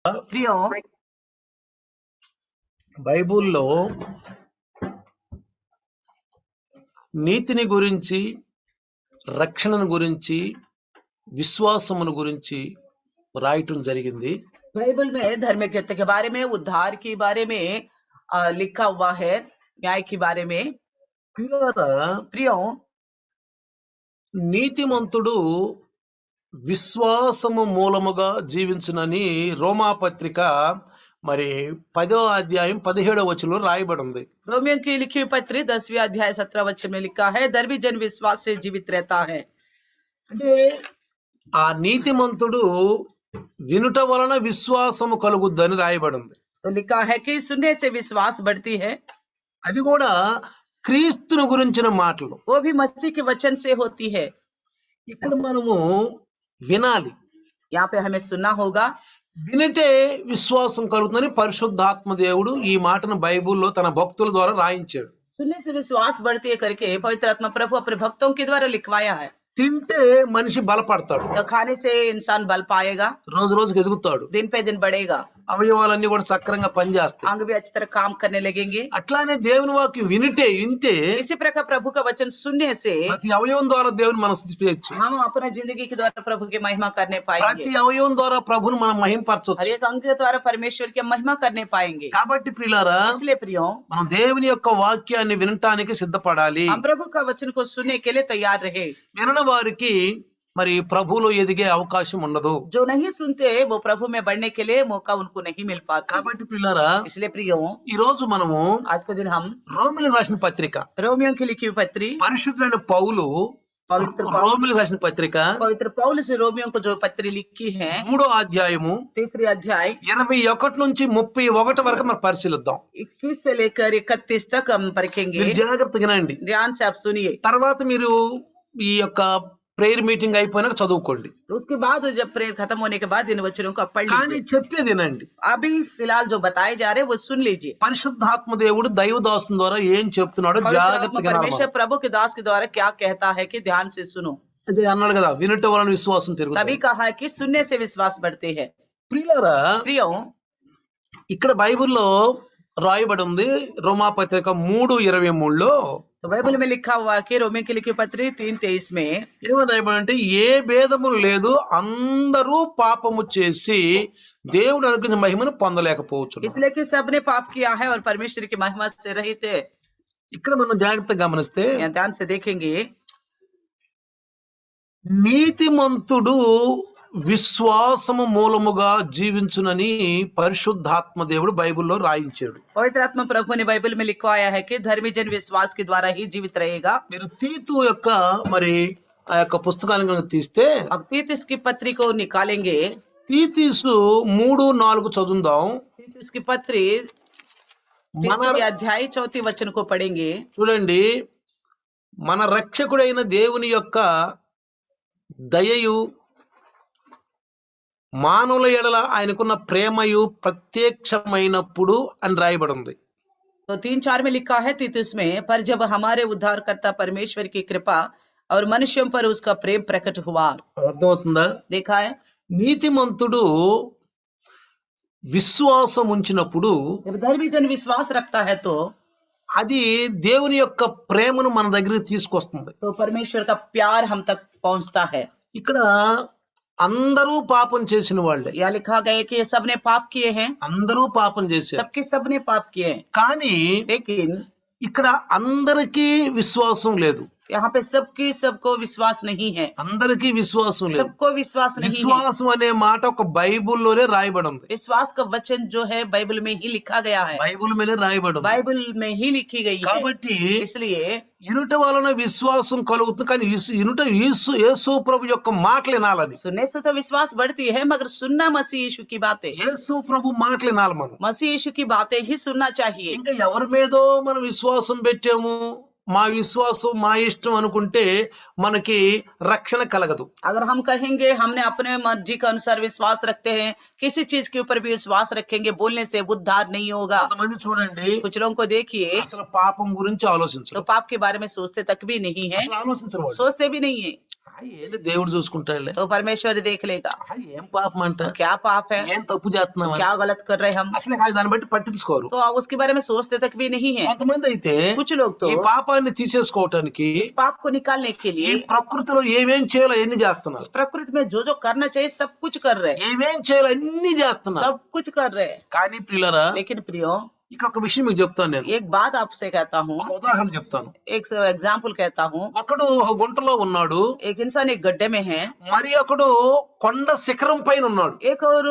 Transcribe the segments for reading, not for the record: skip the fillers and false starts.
प्रियो బైబిల్లో నీతిని గురించి, రక్షణను గురించి, విశ్వాసమును గురించి రాయటం జరిగింది. बाइबल में धर्मज्ञता के बारे में, उद्धार के बारे में लिखा हुआ है, न्याय के बारे में। ప్రియ నీతిమంతుడు విశ్వాసము మూలముగా జీవించునని రోమాపత్రిక మరి 10వ అధ్యాయం 17వ వచనంలో రాయబడి ఉంది. रोमियो की लिखी हुई पत्री 10वें अध्याय 17 वचन में लिखा है, धर्मी जन विश्वास से जीवित रहता है। అంటే ఆ నీతిమంతుడు వినుట వలన విశ్వాసము కలుగుద్దని రాయబడి ఉంది. तो लिखा है कि सुनने से विश्वास बढ़ती है। అది కూడా క్రీస్తును గురించిన మాటలు, वो भी मसीह के वचन से होती है। ఇక్కడ మనము వినాలి, यहाँ पे हमें सुनना होगा। వినిటే విశ్వాసం కలుగుతుందని పరిశుద్ధాత్మ దేవుడు ఈ మాటను బైబిల్లో తన భక్తుల ద్వారా రాయించాడు. सुनने से विश्वास बढ़ती है करके पवित्र आत्मा प्रभु अपने भक्तों के द्वारा लिखवाया है। తింటే మనిషి బలపడతాడు, तो खाने से इंसान बल पाएगा, రోజు రోజుకి ఎదుగుతాడు, दिन पे दिन बढ़ेगा, అవయవాలన్నీ కూడా సక్రంగా పనిచేస్తాయి. अंग भी अच्छी तरह काम करने लगेंगे। అట్లానే దేవుని వాక్యం వింటే इसी प्रकार प्रभु का वचन सुनने से ప్రతి అవయవం ద్వారా దేవుని మనం స్తుతించవచ్చు. हम अपने जिंदगी के द्वारा प्रभु की महिमा करने पाएंगे। ప్రతి అవయవం ద్వారా ప్రభుని మనం हर మహింపరచవచ్చు. एक अंग के द्वारा परमेश्वर की महिमा करने पाएंगे। కాబట్టి ప్రియులారా, इसलिए प्रियो, మనం దేవుని యొక్క వాక్యాన్ని వినటానికి సిద్ధపడాలి. हम प्रभु का वचन को सुनने के लिए तैयार रहे। వినని వారికి మరి ప్రభువులో ఎదిగే అవకాశం ఉండదు. जो नहीं सुनते वो प्रभु में बढ़ने के लिए मौका उनको नहीं मिल पाता। కాబట్టి ప్రియులారా, इसलिए प्रियो, ఈ రోజు మనము आज के दिन हम రోమిలకు రాసిన పత్రిక, रोमियो की लिखी हुई पत्री, పరిశుద్ధులైన పౌలు రోమిలకు రాసిన పత్రిక पवित्र पौलुस से रोमियो को जो पत्री लिखी है, 3వ అధ్యాయము 3 अध्याय 21 నుంచి 31 వరకు మనం పరిశీలిద్దాం. 21 से लेकर 31 तक हम परखेंगे। మీరు జాగ్రత్తగా వినండి. ध्यान से आप सुनिए। తర్వాత మీరు ఈ యొక్క ప్రేయర్ మీటింగ్ అయిపోయినాక చదువుకోండి. तो उसके बाद जब प्रेयर खत्म होने के बाद इन वचनों को आप पढ़ కానీ लीजिए। చెప్పేది వినండి. अभी फिलहाल जो बताए जा रहे हैं वो सुन लीजिए। పరిశుద్ధాత్మ దేవుడు దైవదాసుని ద్వారా ఏం చెప్తున్నాడో पवित्र आत्मा జాగ్రత్తగా వినాలి. परमेश्वर प्रभु के दास के द्वारा क्या कहता है कि ध्यान से सुनो। అదే అన్నాడు కదా, వినటం వలన విశ్వాసం तभी పెరుగుతుంది. कहा है कि सुनने से विश्वास बढ़ते हैं। ప్రియులారా, प्रियो, ఇక్కడ బైబిల్లో రాయబడి ఉంది రోమాపత్రిక 3:23లో तो बाइबल में लिखा हुआ है कि रोमियो की लिखी पत्री 3:23 में ఏమని రాయబడి అంటే, ఏ భేదము లేదు, అందరూ పాపము చేసి దేవుడు అనుగ్రహించిన మహిమను పొందలేకపోవచ్చు. इसलिए कि सबने पाप किया है और परमेश्वर की महिमा से रहित है। ఇక్కడ మనం జాగ్రత్తగా గమనిస్తే यहाँ ध्यान से देखेंगे, నీతిమంతుడు విశ్వాసము మూలముగా జీవించునని పరిశుద్ధాత్మ దేవుడు బైబిల్లో రాయించాడు. पवित्र आत्मा प्रभु ने बाइबल में लिखवाया है कि धर्मी जन विश्वास के द्वारा ही जीवित रहेगा। మీరు తీతు యొక్క మరి ఆ యొక్క पुस्तकाన్ని కనుక తీస్తే अब तीतुस की पत्री को निकालेंगे। తీతు 3:4 చదువుదాం. तीतुस की पत्री 3 अध्याय 4 वचन को पढ़ेंगे। చూడండి, మన రక్షకుడైన దేవుని యొక్క దయయు మానవుల ఎడల ఆయనకున్న ప్రేమయు ప్రత్యక్షమైనప్పుడు అని రాయబడి ఉంది. तो 3:4 में लिखा है तीतुस में, पर जब हमारे उद्धारकर्ता परमेश्वर की कृपा और मनुष्यों पर उसका प्रेम प्रकट हुआ। అర్థమవుతుందా? देखा है, నీతిమంతుడు విశ్వాసం ఉంచినప్పుడు जब धर्मी जन विश्वास रखता है तो అది దేవుని యొక్క ప్రేమను మన దగ్గరికి తీసుకొస్తుంది. तो परमेश्वर का प्यार हम तक पहुंचता है। ఇక్కడ అందరూ పాపం చేసిన వాళ్ళే, यहाँ लिखा गया कि सबने पाप किए हैं, అందరూ పాపం చేశారు. सबके सबने पाप किए हैं, కానీ लेकिन ఇక్కడ అందరికీ విశ్వాసం లేదు. यहाँ पे सबको विश्वास नहीं है। అందరికీ విశ్వాసం లేదు. सबको विश्वास नहीं है। విశ్వాసం అనే మాట ఒక బైబిల్లోనే రాయబడి ఉంది. विश्वास का वचन जो है बाइबल में ही लिखा गया है, బైబిల్ మీదే రాయబడి ఉంది. बाइबल में ही लिखी गई है। కాబట్టి इसलिए ఇనుట వలన విశ్వాసం కలుగుతుంది. కానీ ఇనుట యేసు ప్రభు యొక్క మాటలు వినాలని, सुनने से तो विश्वास बढ़ती है, मगर सुनना मसीह यीशु की बातें, యేసు ప్రభు మాటలు వినాలి మనం. मसीह यीशु की बातें ही सुनना चाहिए। ఇంకా ఎవరి మీదో మనం విశ్వాసం పెట్టాము, మా విశ్వాసం మా ఇష్టం అనుకుంటే మనకి రక్షణ కలగదు. अगर हम कहेंगे हमने अपने मर्जी के अनुसार विश्वास रखते हैं, किसी चीज के ऊपर भी विश्वास रखेंगे, बोलने से उद्धार नहीं होगा। కొంతమంది చూడండి कुछ लोगों को देखिए అసలు పాపం గురించి तो ఆలోచించరు, पाप के बारे में सोचते तक भी नहीं है, అసలు ఆలోచించరు వాళ్ళు. सोचते भी नहीं है। ఏంటి దేవుడు చూసుకుంటాడులే, तो परमेश्वर देख लेगा ఏం పాపం అంట, तो क्या पाप है, ఏం తప్పు చేస్తున్నాం, क्या गलत कर रहे हैं हम, అసలు దాన్ని బట్టి పట్టించుకోరు. तो आप उसके बारे में सोचते तक भी नहीं है। కొంతమంది అయితే कुछ लोग तो ఈ పాపాన్ని తీసేసుకోవటానికి पाप को निकालने के ఈ लिए ప్రకృతిలో ఏమేం చేయాలో అన్ని చేస్తున్నారు, प्रकृति में जो जो करना चाहिए सब कुछ कर रहे हैं, ఏమేం చేయాలో అన్ని చేస్తున్నారు. सब कुछ कर रहे हैं। కానీ ప్రియులారా, लेकिन प्रियो ఇక్కడ ఒక విషయం మీకు చెప్తాను, నేను एक बात आपसे कहता हूँ, ఒక ఉదాహరణ చెప్తాను. एक एग्जाम्पल कहता हूँ। ఒకడు ఒక గుంటలో ఉన్నాడు, एक इंसान एक गड्ढे में है, మరి ఒకడు కొండ శిఖరం పైన ఉన్నాడు. एक और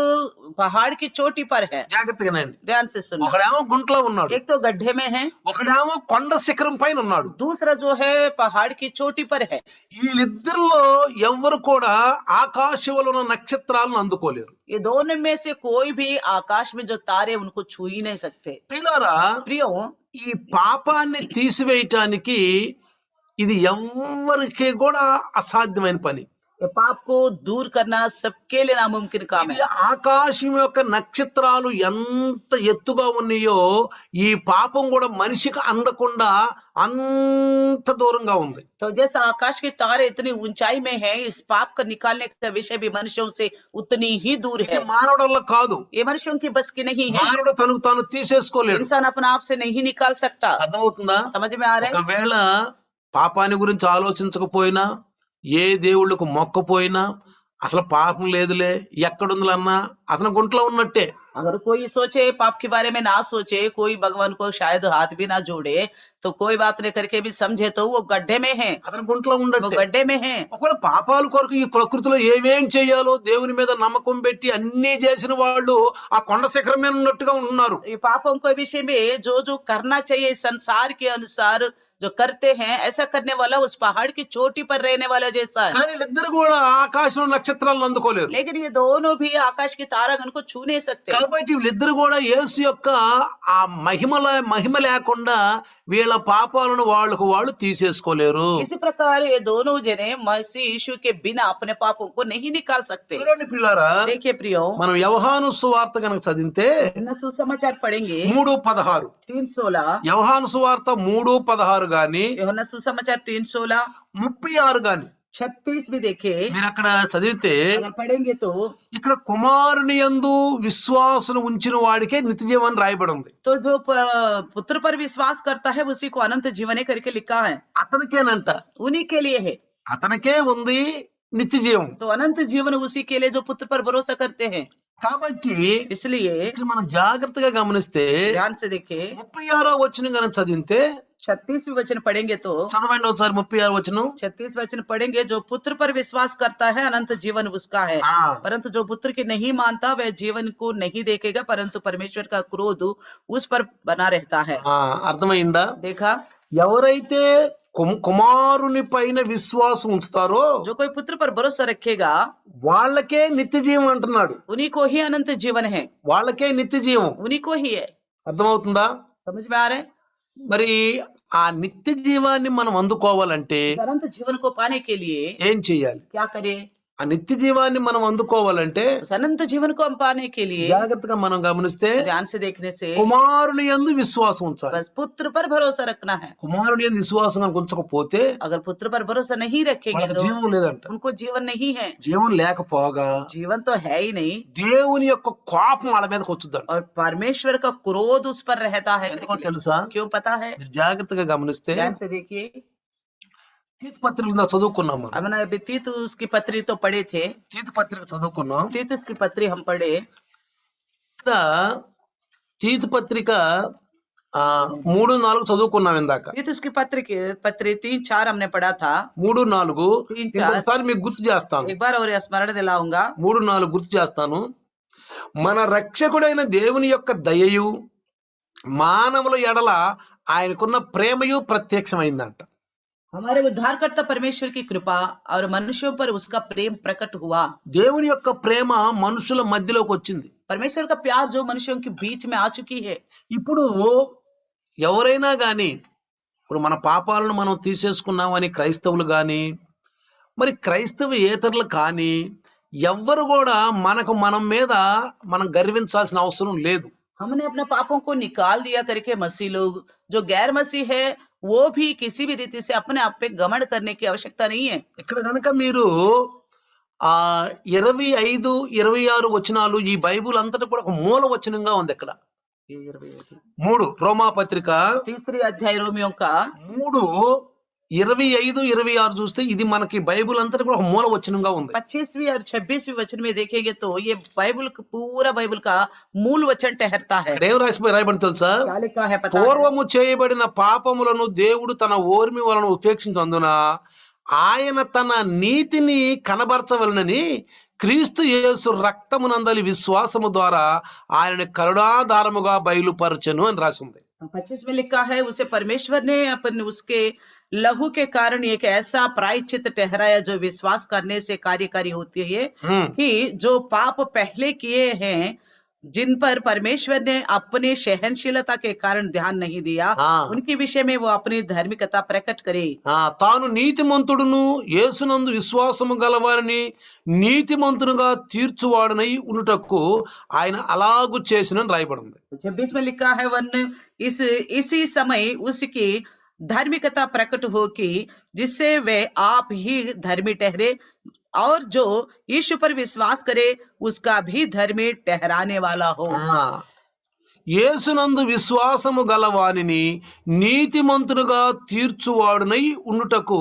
पहाड़ की चोटी पर है। జాగ్రత్తగానండి, ध्यान से सुनना, ఒకడేమో గుంటలో ఉన్నాడు, एक तो गड्ढे में है, ఒకడేమో కొండ శిఖరం పైన ఉన్నాడు. दूसरा जो है पहाड़ की चोटी पर है। వీళ్ళిద్దరిలో ఎవరు కూడా ఆకాశంలో ఉన్న నక్షత్రాలను అందుకోలేరు. ये दोनों में से कोई भी आकाश में जो तारे उनको छू ही नहीं सकते। పిల్లరా, प्रियो ఈ పాపాన్ని తీసివేయటానికి ఇది ఎవరికి కూడా అసాధ్యమైన పని. ये पाप को दूर करना सबके लिए नामुमकिन काम ఇది है। ఆకాశం యొక్క నక్షత్రాలు ఎంత ఎత్తుగా ఉన్నాయో ఈ పాపం కూడా మనిషికి అందకుండా అంత దూరంగా ఉంది. तो जैसा आकाश के तारे इतनी ऊंचाई में है, इस पाप को निकालने का विषय भी मनुष्यों से उतनी ही दूर ఇది है। మానవుడి వల్ల కాదు, ये मनुष्यों की बस की नहीं है। మానవుడు తనకు తాను తీసేసుకోలేడు. इंसान अपना आप से नहीं निकाल सकता। అర్థమవుతుందా? समझ में आ रहा है? ఒకవేళ పాపాన్ని గురించి ఆలోచించకపోయినా, ఏ దేవుళ్ళకు మొక్కపోయినా, అసలు పాపం లేదులే ఎక్కడుందలన్నా అతను గుంట్లో ఉన్నట్టే. अगर कोई सोचे पाप के बारे में ना सोचे, कोई भगवान को शायद हाथ भी ना जोड़े, तो कोई बात नहीं करके भी समझे तो वो गड्ढे में है, అతను గుంట్లో वो ఉన్నట్టే. गड्ढे में है। ఒకవేళ పాపాల కొరకు ఈ ప్రకృతిలో ఏమేం చేయాలో దేవుని మీద నమ్మకం పెట్టి అన్ని చేసిన వాళ్ళు ఆ కొండ శిఖరం మీద ఉన్నట్టుగా ఉన్నారు. ये पापों के विषय में जो जो करना चाहिए संसार के अनुसार जो करते हैं, ऐसा करने वाला उस पहाड़ की चोटी पर रहने वाला जैसा है। కానీ వీళ్ళిద్దరు కూడా ఆకాశంలో నక్షత్రాలను అందుకోలేరు. लेकिन ये दोनों भी आकाश की तारागण को छू नहीं सकते। కాబట్టి వీళ్ళిద్దరు కూడా యేసు యొక్క ఆ మహిమ లేకుండా వీళ్ళ పాపాలను వాళ్ళు తీసేసుకోలేరు. इसी प्रकार ये दोनों जने मसीह यीशु के बिना अपने पापों को नहीं निकाल सकते। చూడండి పిల్లారా, देखिए प्रियो, మనం యోహాను సువార్త కనుక చదివితే सुसमाचार पढ़ेंगे 3:16, 3:16, యోహాను సువార్త 3:16 గాని यूहन्ना सुसमाचार 3:16, 36 గాని 36 भी देखे మీరు అక్కడ చదివితే अगर पढ़ेंगे तो ఇక్కడ కుమారుని యందు విశ్వాసం ఉంచిన వాడికే నిత్య జీవం రాయబడి ఉంది. जो पुत्र पर विश्वास करता है उसी को अनंत जीवन करके लिखा है। అతనికేనంట, उन्हीं के लिए है, అతనికే ఉంది నిత్య జీవం. तो अनंत जीवन उसी के लिए जो पुत्र पर भरोसा करते हैं। కాబట్టి इसलिए ఇక్కడ మనం జాగ్రత్తగా గమనిస్తే ध्यान से देखे 36వ వచనం కనుక చదివితే, 36 वचन पढ़ेंगे तो చదవండి ఒకసారి 36 వచనం. 36 वचन पढ़ेंगे, जो पुत्र पर विश्वास करता है अनंत जीवन उसका है, ఆ, परंतु जो पुत्र की नहीं मानता वह जीवन को नहीं देखेगा, परंतु परमेश्वर का क्रोध उस पर बना रहता है। ఆ, అర్థమైందా? देखा, ఎవరైతే కుమారుని పైన విశ్వాసం ఉంచుతారో जो कोई पुत्र पर भरोसा रखेगा వాళ్ళకే నిత్య జీవం అంటున్నాడు. उन्हीं को ही अनंत जीवन है, వాళ్ళకే నిత్య జీవం. उन्हीं को ही है। అర్థమవుతుందా? समझ में आ रहा है? మరి ఆ నిత్య జీవాన్ని మనం అందుకోవాలంటే इस अनंत जीवन को पाने के लिए ఏం చెయ్యాలి? क्या करें? ఆ నిత్య జీవాన్ని మనం అందుకోవాలంటే उस अनंत जीवन को हम पाने के लिए జాగ్రత్తగా మనం గమనిస్తే ध्यान से देखने से కుమారుని యందు విశ్వాసం ఉంచాలి. बस पुत्र पर भरोसा रखना है। కుమారుని యందు విశ్వాసం కనుక ఉంచకపోతే अगर पुत्र पर भरोसा नहीं रखेंगे వాళ్ళకి तो జీవం లేదంట. उनको जीवन नहीं है, జీవం లేకపోగా जीवन तो है ही नहीं, దేవుని యొక్క కోపం వాళ్ళ మీదకి వచ్చుద్దంట. और परमेश्वर का क्रोध उस पर रहता है। ఎందుకో తెలుసా? क्यों पता है? మీరు జాగ్రత్తగా గమనిస్తే ध्यान से देखिए, తీతు పత్రిక చదువుకున్నాం మనం. हमने अभी तीतुस की पत्री तो पढ़े थे, తీతు పత్రిక చదువుకున్నాం. तीतुस की पत्री हम पढ़े। ఇక్కడ తీతు పత్రిక 3-4 చదువుకున్నాం ఇందాక. तीतुस की पत्री 3-4 हमने पढ़ा था। 3-4 3-4 ఇంకొకసారి మీకు గుర్తు చేస్తాను. एक बार और स्मरण दिलाऊंगा। 3-4 గుర్తు చేస్తాను. మన రక్షకుడైన దేవుని యొక్క దయయు మానవుల ఎడల ఆయనకున్న ప్రేమయు ప్రత్యక్షమైందంట. हमारे उद्धारकर्ता परमेश्वर की कृपा और मनुष्यों पर उसका प्रेम प्रकट हुआ। దేవుని యొక్క ప్రేమ మనుషుల మధ్యలోకి వచ్చింది. परमेश्वर का प्यार जो मनुष्यों के बीच में आ चुकी है। ఇప్పుడు ఎవరైనా గాని ఇప్పుడు మన పాపాలను మనం తీసేసుకున్నామని క్రైస్తవులు గాని, మరి క్రైస్తవేతరులు కానీ ఎవ్వరు కూడా మనం మీద మనం గర్వించాల్సిన అవసరం లేదు. हमने अपने पापों को निकाल दिया करके मसीह लोग जो गैर मसीह है वो भी किसी भी रीति से अपने आप पे घमंड करने की आवश्यकता नहीं है। ఇక్కడ గనుక మీరు 25, 26 వచనాలు ఈ బైబిల్ అంతటా కూడా ఒక మూల వచనంగా ఉంది ఇక్కడ. 3 రోమా పత్రిక तीसरी अध्याय रोमियों का 3, 25, 26 చూస్తే ఇది మనకి బైబిల్ అంతటా కూడా ఒక మూల వచనంగా ఉంది. 25वीं और 26वीं वचन में देखेंगे तो ये पूरा बाइबल का मूल वचन ठहरता है। ఇక్కడ ఏం రాయబడి తెలుసా? क्या लिखा है पता है? పూర్వము చేయబడిన పాపములను దేవుడు తన ఓర్మి వలన ఉపేక్షించినందున ఆయన తన నీతిని కనబరచవలనని క్రీస్తు యేసు రక్తమునందలి విశ్వాసము ద్వారా ఆయన కరుణాధారముగా బయలుపరచెను అని రాసింది. 25 में लिखा है उसे परमेश्वर ने अपन उसके लहू के कारण एक ऐसा प्रायश्चित ठहराया जो विश्वास करने से कार्यकारी होती है कि जो पाप पहले किए हैं जिन पर परमेश्वर ने अपनी सहनशीलता के कारण ध्यान नहीं दिया उनके विषय में वो अपनी धार्मिकता प्रकट करे। తాను నీతిమంతుడును యేసునందు విశ్వాసము గలవారిని నీతిమంతునిగా తీర్చువాడనై ఉండుటకు ఆయన అలాగు చేసినని రాయబడింది. 26 में लिखा है वन इसी समय उसकी धार्मिकता प्रकट हो कि जिससे वे आप ही धर्मी ठहरे और जो यीशु पर विश्वास करे उसका भी धर्मी ठहराने वाला हो। యేసునందు విశ్వాసము గలవానిని నీతిమంతునిగా తీర్చువాడునై ఉండుటకు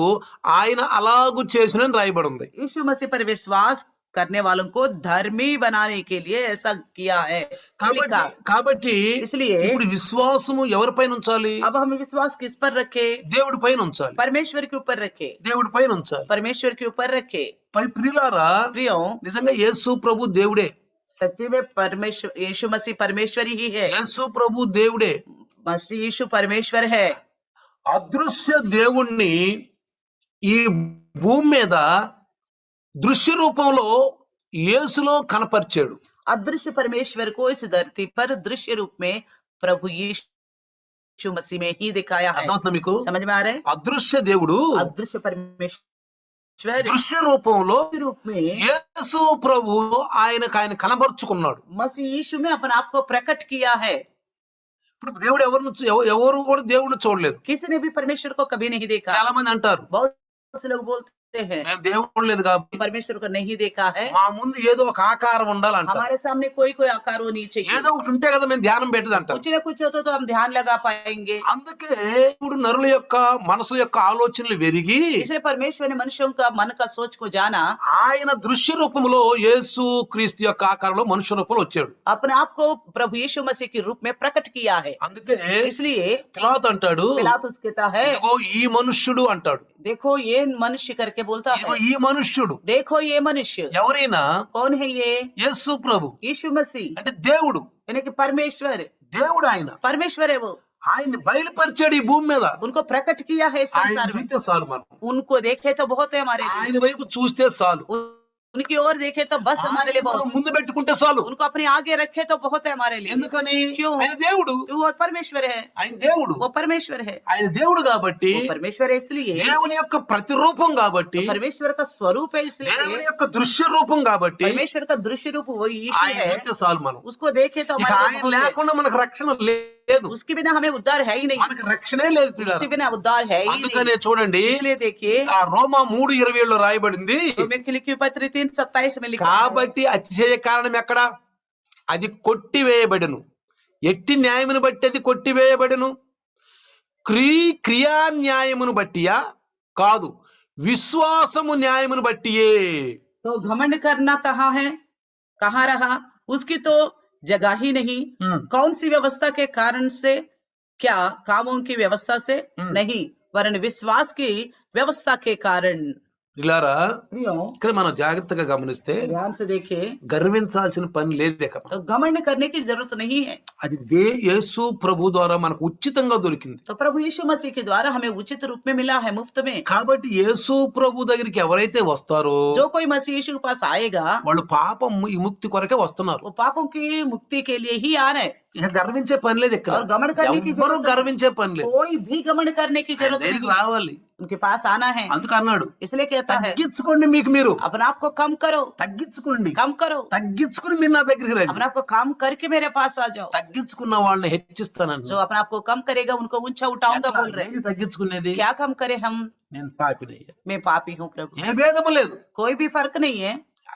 ఆయన అలాగు చేసినని రాయబడింది. यीशु मसीह पर विश्वास करने वालों को धर्मी बनाने के लिए ऐसा किया है। కాబట్టి इसलिए ఇప్పుడు విశ్వాసము ఎవరిపైన ఉంచాలి? अब हम विश्वास किस पर रखे? దేవుడి పైన ఉంచాలి. परमेश्वर के ऊपर रखे। దేవుడి పైన ఉంచాలి. परमेश्वर के ऊपर रखे। ప్రియులారా, प्रियो నిజంగా యేసు ప్రభు దేవుడే. सच्ची में परमेश्वर यीशु मसीह परमेश्वर ही है। యేసు ప్రభు దేవుడే. मसीह यीशु परमेश्वर है। అదృశ్య దేవుణ్ణి ఈ భూమి మీద దృశ్య రూపంలో యేసులో కనపరిచాడు. अदृश्य परमेश्वर को इस धरती पर दृश्य रूप में प्रभु यीशु मसीह में ही दिखाया है। అర్థమవుతుందా మీకు? समझ में आ रहा है? అదృశ్య దేవుడు अदृश्य परमेश्वर దృశ్య రూపంలో रूप में యేసు ప్రభు ఆయన కనబరుచుకున్నాడు. मसीह यीशु में अपने आप को प्रकट किया है। ఇప్పుడు దేవుడు ఎవరు కూడా దేవుడిని చూడలేదు. किसी ने भी परमेश्वर को कभी नहीं देखा। చాలా మంది అంటారు बहुत से लोग बोलते हैं మేము దేవుడు లేదు కాబట్టి परमेश्वर को नहीं देखा है, మా ముందు ఏదో ఒక ఆకారం ఉండాలంట. हमारे सामने कोई कोई आकार होनी चाहिए, ఏదో ఒకటి ఉంటే కదా మేము ధ్యానం పెట్టదంట. कुछ ना कुछ होता तो हम ध्यान लगा पाएंगे। అందుకే ఇప్పుడు నరుల యొక్క మనసు యొక్క ఆలోచనలు వెరిగి इसलिए परमेश्वर ने मनुष्यों का मन का सोच को जाना, ఆయన దృశ్య రూపంలో యేసు క్రీస్తు యొక్క ఆకారంలో మనుష్య రూపంలో వచ్చాడు. अपने आप को प्रभु यीशु मसीह के रूप में प्रकट किया है। అందుకే इसलिए పిలాతు అంటాడు, पिलातुस कहता है ఇదిగో ఈ మనుష్యుడు అంటాడు. देखो ये मनुष्य करके बोलता ఇదిగో है, ఈ మనుష్యుడు देखो ये मनुष्य। ఎవరైనా कौन है ये? యేసు ప్రభు यीशु मसीह అంటే దేవుడు. यानी कि परमेश्वर, దేవుడు ఆయన परमेश्वर है वो। ఆయన్ని బయలుపరిచాడు ఈ భూమి మీద. उनको प्रकट किया है इस ఆయన संसार में। చూస్తే చాలు మనం. उनको देखे तो बहुत है हमारे लिए, ఆయన వైపు చూస్తే చాలు. उनकी ओर देखे तो बस हमारे लिए మనం बहुत, ముందు పెట్టుకుంటే చాలు. उनको अपने आगे रखे तो बहुत है हमारे लिए। ఎందుకని? क्यों? ఆయన దేవుడు. वो परमेश्वर है, ఆయన దేవుడు. वो परमेश्वर है, ఆయన దేవుడు కాబట్టి वो परमेश्वर है इसलिए, దేవుని యొక్క ప్రతిరూపం కాబట్టి, वो परमेश्वर का स्वरूप है దేవుని इसलिए, యొక్క దృశ్య రూపం కాబట్టి परमेश्वर का दृश्य रूप वो यीशु ఆయన है। చూస్తే చాలు మనం. उसको देखे तो ఇక हमारे लिए ఆయన बहुत है। లేకుండా మనకు రక్షణ లేదు. उसके बिना हमें उद्धार है ही नहीं, మనకు రక్షణే లేదు పిల్లలు. उसके बिना उद्धार है ही అందుకనే नहीं। చూడండి, इसलिए देखिए ఆ రోమా 3:27 రాయబడింది, रोमियों की लिखी पत्र 3:27 में लिखा है, కాబట్టి అతిశయ కారణం ఎక్కడ? అది కొట్టివేయబడెను. ఎట్టి న్యాయమును బట్టి అది కొట్టివేయబడెను? క్రియా న్యాయమును బట్టియా? కాదు, విశ్వాసము న్యాయమును బట్టియే. तो घमंड करना कहाँ है, कहाँ रहा? उसकी तो जगह ही नहीं। कौन सी व्यवस्था के कारण से? क्या कामों की व्यवस्था से? नहीं, वरन विश्वास की व्यवस्था के कारण। ఇలారా प्रियो ఇక్కడ మనం జాగ్రత్తగా గమనిస్తే ध्यान से देखे గర్వించాల్సిన పని లేదు. तो घमंड करने की जरूरत नहीं है। అది యేసు ప్రభు ద్వారా మనకు ఉచితంగా దొరికింది. तो प्रभु यीशु मसीह के द्वारा हमें उचित रूप में मिला है, मुफ्त में। కాబట్టి యేసు ప్రభు దగ్గరికి ఎవరైతే వస్తారో जो कोई मसीह यीशु के पास आएगा వాళ్ళు పాపం విముక్తి కొరకే వస్తున్నారు. वो पापों की मुक्ति के लिए ही आ रहे हैं। ఇక గర్వించే పని లేదు ఇక్కడ. और घमंड करने की ఎవ్వరూ जरूरत नहीं, గర్వించే పని లేదు. कोई भी घमंड करने की ఆయన जरूरत దగ్గరికి नहीं, రావాలి. उनके पास आना है. అందుకు అన్నాడు, इसलिए कहता है తగ్గించుకోండి మీకు మీరు, अपने आप को कम करो, తగ్గించుకోండి, कम करो, తగ్గించుకుని మీరు నా దగ్గరికి రండి. अपने आप को कम करके मेरे पास आ जाओ. తగ్గించుకున్న వాళ్ళని హెచ్చిస్తానని. जो अपने आप को कम करेगा उनको ऊंचा उठाऊंगा बोल रहे. ఏది తగ్గించుకునేది? क्या कम करे हम? నేను పాపినయ్యా, मैं पापी हूँ प्रभु. ఏ భేదము లేదు, कोई भी फर्क नहीं है,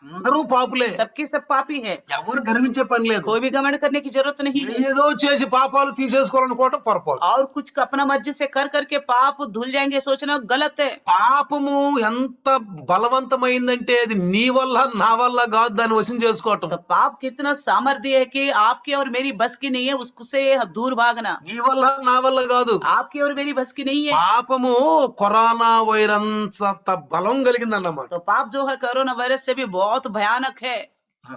అందరూ పాపులే, सबकी सब पापी है, ఎవరు గర్వించే పని లేదు. कोई भी घमंड करने की जरूरत नहीं है. ఏదో చేసి పాపాలు తీసేసుకోవాలనుకోవటం పొరపాటు. और कुछ अपना मर्जी से कर करके पाप धुल जाएंगे सोचना गलत है. పాపము ఎంత బలవంతమైందంటే అది నీ వల్ల నా వల్ల కాదు, దాన్ని వశం చేసుకోవటం. तो पाप कितना सामर्थ्य है कि आपकी और मेरी बस की नहीं है, उससे दूर भागना. నీ వల్ల నా వల్ల కాదు. आपकी और मेरी बस की नहीं है. పాపము కరోనా వైరస్ అంత బలం కలిగిందన్నమాట. तो पाप जो है कोरोना वायरस से भी बहुत भयानक है.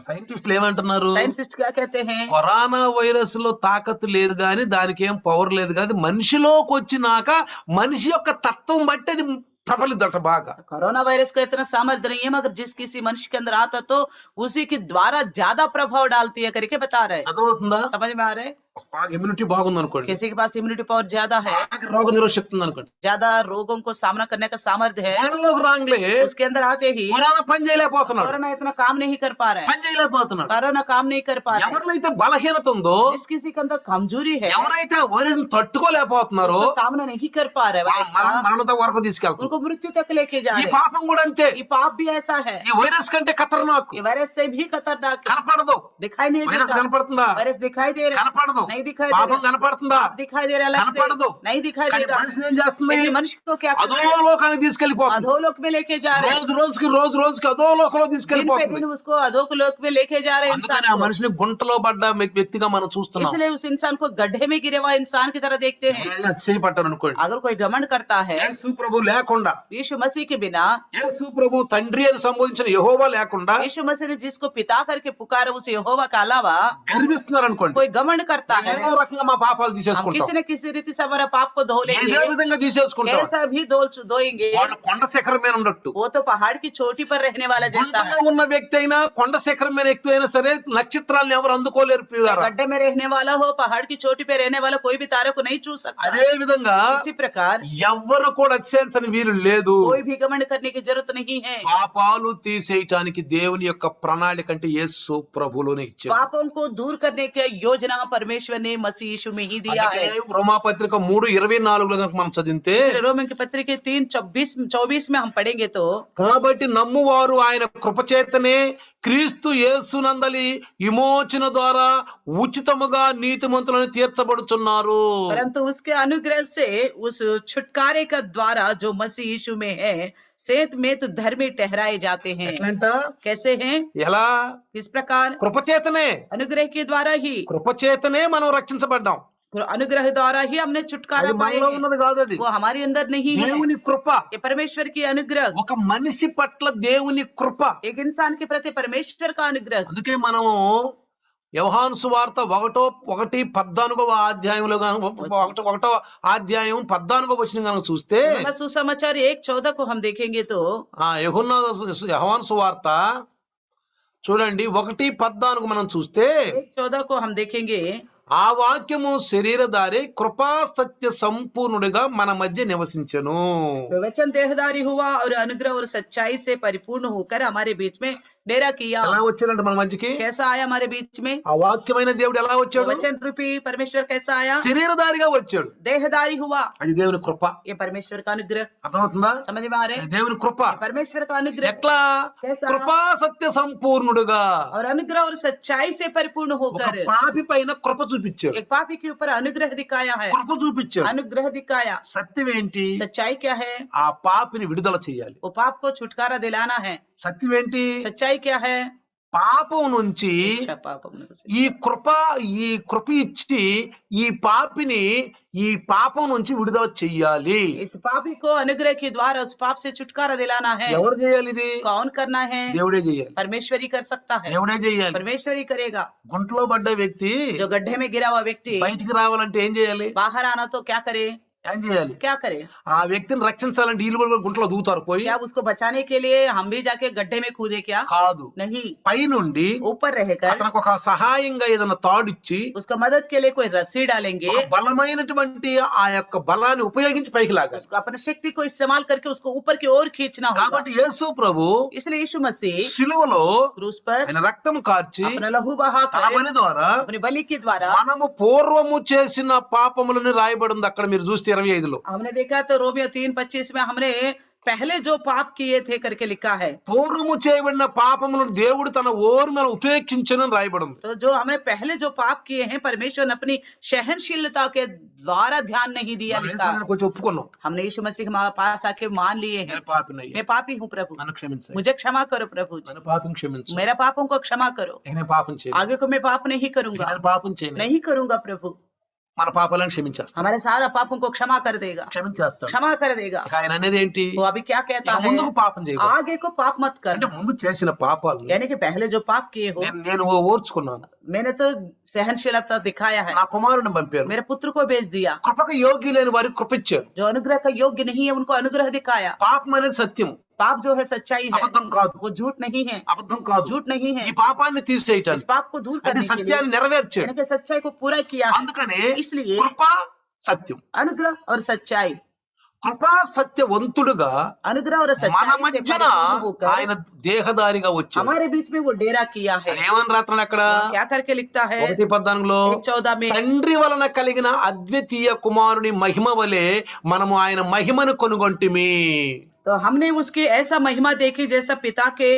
సైంటిస్టులు ఏమంటున్నారు? साइंटिस्ट क्या कहते हैं? కరోనా వైరస్ లో తాకత్తు లేదు గాని, దానికి ఏం పవర్ లేదు కానీ, మనిషిలోకి వచ్చినాక మనిషి యొక్క తత్వం బట్టి అది ప్రబలిద్దట బాగా. कोरोना वायरस का इतना सामर्थ्य नहीं है, मगर जिस किसी मनुष्य के अंदर आता तो उसी के द्वारा ज्यादा प्रभाव डालती है करके बता रहे. అర్థమవుతుందా? समझ में आ रहे? బాగా ఇమ్యూనిటీ బాగుంది అనుకోండి, किसी के पास इम्यूनिटी पावर ज्यादा है, బాగా రోగ నిరోధక శక్తి ఉంది అనుకోండి, ज्यादा रोगों को सामना करने का सामर्थ्य है, మనలోకి రాంగ్లే उसके अंदर आते ही కరోనా పని చేయలేకపోతున్నాడు, कोरोना इतना काम नहीं कर पा रहा है, పని చేయలేకపోతున్నాడు. कोरोना काम नहीं कर पा रहा है. ఎవరినైతే బలహీనత ఉందో, जिस किसी के अंदर कमजोरी है, ఎవరైతే వైరస్ తట్టుకోలేకపోతున్నారో, उसका सामना नहीं कर पा रहे वायरस का, మరణత వరకు తీసుకెళ్తారు. उनको मृत्यु तक लेके जा ఈ रहे. పాపం కూడా అంతే. ये पाप भी ऐसा है, ఈ వైరస్ కంటే ఖతర్నాక్. ये वायरस से भी खतरनाक है. కనపడదు. दिखाई नहीं వైరస్ देता, కనపడుతుందా? वायरस दिखाई दे रहा है, కనపడదు. नहीं दिखाई दे పాపం रहा, కనపడుతుందా? पाप दिखाई दे रहा अलग కనపడదు. से, नहीं दिखाई కానీ देगा. మనిషిని ఏం చేస్తుంది? लेकिन मनुष्य को क्या कर అదో रहा है? లోకానికి తీసుకెళ్లిపోతుంది. अधोलोक में लेके जा रहे हैं, రోజు రోజుకి అదో లోకంలో दिन पे తీసుకెళ్లిపోతుంది. दिन उसको अधोलोक में लेके जा रहे हैं इंसान అందుకని ఆ को. మనిషిని గుంటలో పడ్డ వ్యక్తిగా మనం చూస్తున్నాం. इसलिए उस इंसान को गड्ढे में गिरे हुआ इंसान की तरह देखते हैं. ఎవరైనా చేయబట్టారు అనుకోండి, अगर कोई घमंड करता है యేసు ప్రభు లేకుండా, यीशु मसीह के बिना, యేసు ప్రభు తండ్రి అని సంబోధించిన యెహోవా లేకుండా यीशु मसीह ने जिसको पिता करके पुकारा उस यहोवा का अलावा గర్విస్తున్నారు అనుకోండి, कोई घमंड करता है, ఏదో రకంగా మా పాపాలు हम తీసేసుకుంటాం, किसी न किसी रीति से हमारा पाप को धो ఏదే लेंगे, విధంగా తీసేసుకుంటాం. कैसा भी धोएंगे. వాళ్ళు కొండ శిఖరం మీద ఉండట్టు, वो तो पहाड़ की चोटी पर रहने वाला जैसा है. గుంటలో ఉన్న వ్యక్తి అయినా కొండ శిఖరం మీద వ్యక్తి అయినా సరే నక్షత్రాలను ఎవరు అందుకోలేరు ప్రియులారా. गड्ढे में रहने वाला हो, पहाड़ की चोटी पे रहने वाला कोई भी तारे को नहीं छू सकता. అదే విధంగా इसी प्रकार ఎవ్వరు కూడా అతిశయించని వీలు లేదు. कोई भी घमंड करने की जरूरत नहीं है. పాపాలు తీసేయటానికి దేవుని యొక్క ప్రణాళిక అంటే యేసు ప్రభులోనే ఇచ్చాడు. पापों को दूर करने की योजना परमेश्वर ने मसीह यीशु में ही दिया అందుకే है. రోమాపత్రిక 3:24 కనుక మనం చదివితే, इसलिए रोमन की पत्री के 3:24 में हम पढ़ेंगे तो, కాబట్టి నమ్మువారు ఆయన కృపచేతనే క్రీస్తు యేసునందలి విమోచన ద్వారా ఉచితముగా నీతిమంతులను తీర్చబడుచున్నారు. परंतु उसके अनुग्रह से उस छुटकारे का द्वारा जो मसीह यीशु में है सेत में तो धर्मी ठहराए जाते हैं. ఎట్లంట? कैसे हैं? ఎలా? इस प्रकार కృపచేతనే, अनुग्रह के द्वारा ही, కృపచేతనే మనం రక్షించబడ్డాం. अनुग्रह द्वारा ही हमने छुटकारा అది पाए మనలో हैं. ఉన్నది కాదు, అది वो हमारे अंदर नहीं है. దేవుని కృప. ये परमेश्वर की अनुग्रह, ఒక మనిషి పట్ల దేవుని కృప. एक इंसान के प्रति परमेश्वर का अनुग्रह. అందుకే మనము యోహాను సువార్త 1:14 అధ్యాయంలో ఒకటో అధ్యాయం 14 వచనం కనుక చూస్తే, लूका सुसमाचार 1:14 को हम देखेंगे तो, యోహాను సువార్త చూడండి 1:14 మనం చూస్తే, 1:14 को हम देखेंगे, ఆ వాక్యము శరీరధారి కృపా సత్య సంపూర్ణుడిగా మన మధ్య నివసించెను. वचन देहधारी हुआ और अनुग्रह और सच्चाई से परिपूर्ण होकर हमारे बीच में डेरा किया. ఎలా వచ్చాడంటే మన మధ్యకి? कैसा आया हमारे बीच में? ఆ వాక్యమైన దేవుడు ఎలా వచ్చాడు? वचन रूपी परमेश्वर कैसा आया? శరీరధారిగా వచ్చాడు. देहधारी हुआ. అది దేవుని కృప. ये परमेश्वर का अनुग्रह. అర్థమవుతుందా? समझ में आ रहे? అది దేవుని కృప. परमेश्वर का अनुग्रह. ఎట్లా? कैसा? కృపా సత్య సంపూర్ణుడుగా, और अनुग्रह और सच्चाई से परिपूर्ण ఒక होकर పాపి పైన కృప చూపించాడు. एक पापी के ऊपर अनुग्रह दिखाया है. కృప చూపించాడు. अनुग्रह दिखाया. సత్యం ఏంటి? सच्चाई क्या है? ఆ పాపిని విడుదల చేయాలి. वो पाप को छुटकारा दिलाना है. సత్యం ఏంటి? सच्चाई क्या है? పాపం నుంచి अच्छा, पाप ఈ కృప ఇచ్చి ఈ పాపిని ఈ పాపం నుంచి విడుదల చెయ్యాలి. इस पापी को अनुग्रह के द्वारा उस पाप से छुटकारा दिलाना है. ఎవరు చేయాలి ఇది? कौन करना है? దేవుడే చేయాలి. परमेश्वर ही कर सकता है. దేవుడే చేయాలి. परमेश्वर ही करेगा. గుంటలో పడ్డ వ్యక్తి जो गड्ढे में गिरा हुआ व्यक्ति బయటికి రావాలంటే ఏం చేయాలి? बाहर आना तो क्या करे? ఏం చేయాలి? क्या करें? ఆ వ్యక్తిని రక్షించాలంటే వీళ్ళు కూడా గుంటలో దూతారు పోయి? क्या उसको बचाने के लिए हम भी जाके गड्ढे में कूदे क्या? కాదు. नहीं, పైనుండి ऊपर रहकर అతనికి ఒక సహాయంగా ఏదైనా తాడిచ్చి उसको मदद के लिए कोई रस्सी डालेंगे, ఒక బలమైనటువంటి ఆ యొక్క బలాన్ని ఉపయోగించి పైకి లాగాలి. उसको अपने शक्ति को इस्तेमाल करके उसको ऊपर की ओर खींचना होगा। కాబట్టి యేసు ప్రభు इसलिए यीशु मसीह శిలువలో क्रूस पर ఆయన రక్తం కార్చి अपना लहू बहाकर తన బలి ద్వారా अपनी बलि के द्वारा, మనము పూర్వము చేసిన పాపములని రాయబడి ఉంది అక్కడ మీరు చూస్తే 25లో. हमने देखा तो रोमियो 3:25 में हमने पहले जो पाप किए थे करके लिखा है। పూర్వము చేయబడిన పాపములను దేవుడు తన ఓర్మను ఉపేక్షించనని రాయబడి ఉంది. तो जो हमने पहले जो पाप किए हैं परमेश्वर ने अपनी सहनशीलता के द्वारा ध्यान नहीं दिया, लिखा। కొంచెం ఒప్పుకున్నాం, हमने यीशु मसीह हमारे पास आके मान लिए हैं, నేను పాపినయ్యా, मैं पापी हूँ प्रभु, నన్ను క్షమించండి, मुझे क्षमा करो प्रभु जी, నన్ను పాపం క్షమించు, मेरा पापों को क्षमा करो, నేను పాపం చేయను, आगे को मैं पाप नहीं करूंगा, నేను పాపం చేయను, नहीं करूंगा प्रभु, మన పాపాలను క్షమించేస్తాడు, हमारे सारा पापों को क्षमा कर देगा, క్షమించేస్తాడు. क्षमा कर देगा। ఇక ఆయన అనేది ఏంటి? वो अभी क्या कहता ఇక है? ముందుకు పాపం చేయకూడదు. आगे को पाप मत कर, అంటే ముందు చేసిన పాపాలు यानी कि पहले जो पाप किए हो నేను ఓర్చుకున్నాను, मैंने तो सहनशीलता दिखाया है, నా కుమారుని పంపాను, मेरे पुत्र को भेज दिया, కృపకు యోగ్యులైన వారికి కృప ఇచ్చాను. जो अनुग्रह का योग्य नहीं है उनको अनुग्रह दिखाया। పాపం అనేది సత్యం, पाप जो है सच्चाई है, అబద్ధం కాదు, वो झूठ नहीं है, అబద్ధం కాదు, झूठ नहीं है। ఈ పాపాన్ని इस తీసేయటానికి पाप को दूर అది करने के लिए, సత్యాన్ని నెరవేర్చాడు. यानी कि सच्चाई को पूरा किया है। అందుకనే इसलिए కృప సత్యం, अनुग्रह और सच्चाई, కృపా సత్యవంతుడుగా अनुग्रह और మన सच्चाई से మధ్యన परिपूर्ण होकर ఆయన దేహదారిగా వచ్చాడు. हमारे बीच में वो डेरा किया है। ఏమని రాత్రాడు అక్కడ? क्या करके लिखता है? 1:14లో 1:14 में, తండ్రి వలన కలిగిన అద్వితీయ కుమారుని మహిమ వలె మనము ఆయన మహిమను కొనుగొంటిమి. तो हमने उसकी ऐसा महिमा देखी जैसा पिता के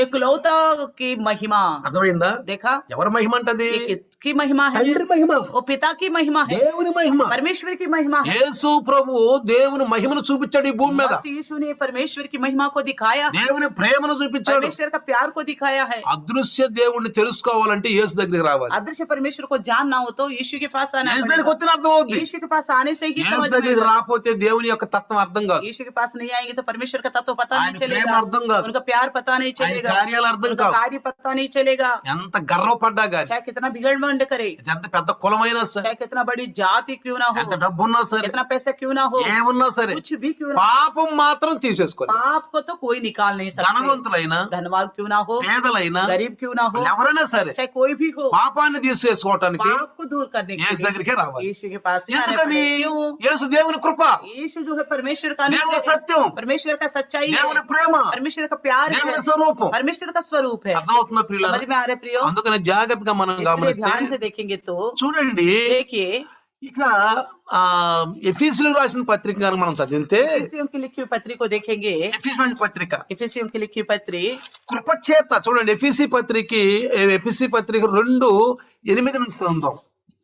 एकलौता की महिमा। అర్థమైందా? देखा? ఎవరి మహిమ అంటది? ये किसकी महिमा है? తండ్రి మహిమ, वो पिता की महिमा है, దేవుని మహిమ. परमेश्वर की महिमा है। యేసు ప్రభు దేవుని మహిమను చూపించాడు ఈ భూమి మీద, मसीह यीशु ने परमेश्वर की महिमा को दिखाया है, దేవుని ప్రేమను చూపించాడు. परमेश्वर का प्यार को दिखाया है। అదృశ్య దేవుణ్ణి తెలుసుకోవాలంటే యేసు దగ్గరికి రావాలి. अदृश्य परमेश्वर को जानना हो तो यीशु के पास आना యేసు पड़ेगा। దగ్గరికి వస్తే అర్థం అవుద్ది. यीशु के पास आने से ही యేసు समझ దగ్గరికి में, రాకపోతే దేవుని యొక్క తత్వం అర్థం కాదు, यीशु के पास नहीं आएंगे तो परमेश्वर का तत्व पता ఆయన नहीं ప్రేమ चलेगा, అర్థం కాదు, उनका प्यार पता नहीं ఆయన चलेगा, కార్యాలు అర్థం उनका కావు. कार्य पता नहीं चलेगा। ఎంత గర్వపడ్డా గాని, चाहे कितना बिगड़मंड करे, ఎంత పెద్ద కులమైనా సరే, चाहे कितना बड़ी जाति क्यों ना ఎంత हो, డబ్బున్నా సరే, कितना पैसा क्यों ना हो, ఏమున్నా సరే, कुछ भी क्यों ना, పాపం మాత్రం తీసేసుకోవాలి. पाप को तो कोई निकाल नहीं सकता। ధనవంతులైనా धनवान क्यों ना हो, పేదలైనా गरीब क्यों ना हो, ఎవరైనా సరే चाहे कोई भी हो, పాపాన్ని తీసేసుకోవటానికి पाप को दूर करने के యేసు लिए దగ్గరికే రావాలి. यीशु के पास ही आना ఎందుకని? पड़ेगा। क्यों? యేసు దేవుని కృప, यीशु जो है परमेश्वर का దేవుని अनुग्रह है, సత్యం, परमेश्वर का सच्चाई దేవుని है, ప్రేమ, परमेश्वर का प्यार है, దేవుని స్వరూపం. परमेश्वर का स्वरूप है। అర్థమవుతుందా ప్రియులారా? समझ में आ रहे प्रियो? అందుకని జాగ్రత్తగా మనం इसलिए గమనిస్తే ध्यान से देखेंगे तो చూడండి, देखिए, ఇక ఎఫీసీయులకు రాసిన పత్రిక కనుక మనం చదివితే, इफिसियों की लिखी हुई पत्री को देखेंगे, ఎఫీసీ పత్రిక इफिसियों की लिखी हुई पत्री కృపచేత చూడండి, ఎఫీసీ పత్రిక 2:8 నుంచి చదువుతాం.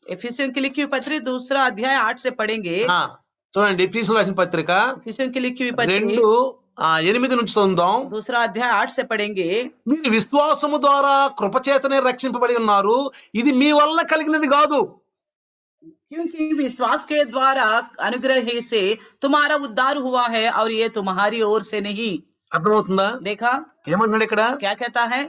इफिसियों की लिखी हुई पत्री 2 अध्याय 8 से पढ़ेंगे। చూడండి, ఎఫీసీయులకు రాసిన పత్రిక इफिसियों की लिखी हुई पत्री 2:8 నుంచి చదువుదాం. 2 अध्याय 8 से पढ़ेंगे। మీరు విశ్వాసము ద్వారా కృపచేతనే రక్షింపబడి ఉన్నారు, ఇది మీ వల్ల కలిగినది కాదు. क्योंकि विश्वास के द्वारा अनुग्रह से तुम्हारा उद्धार हुआ है और ये तुम्हारी ओर से नहीं। అర్థమవుతుందా? देखा? ఏమంటున్నాడు ఇక్కడ? क्या कहता है?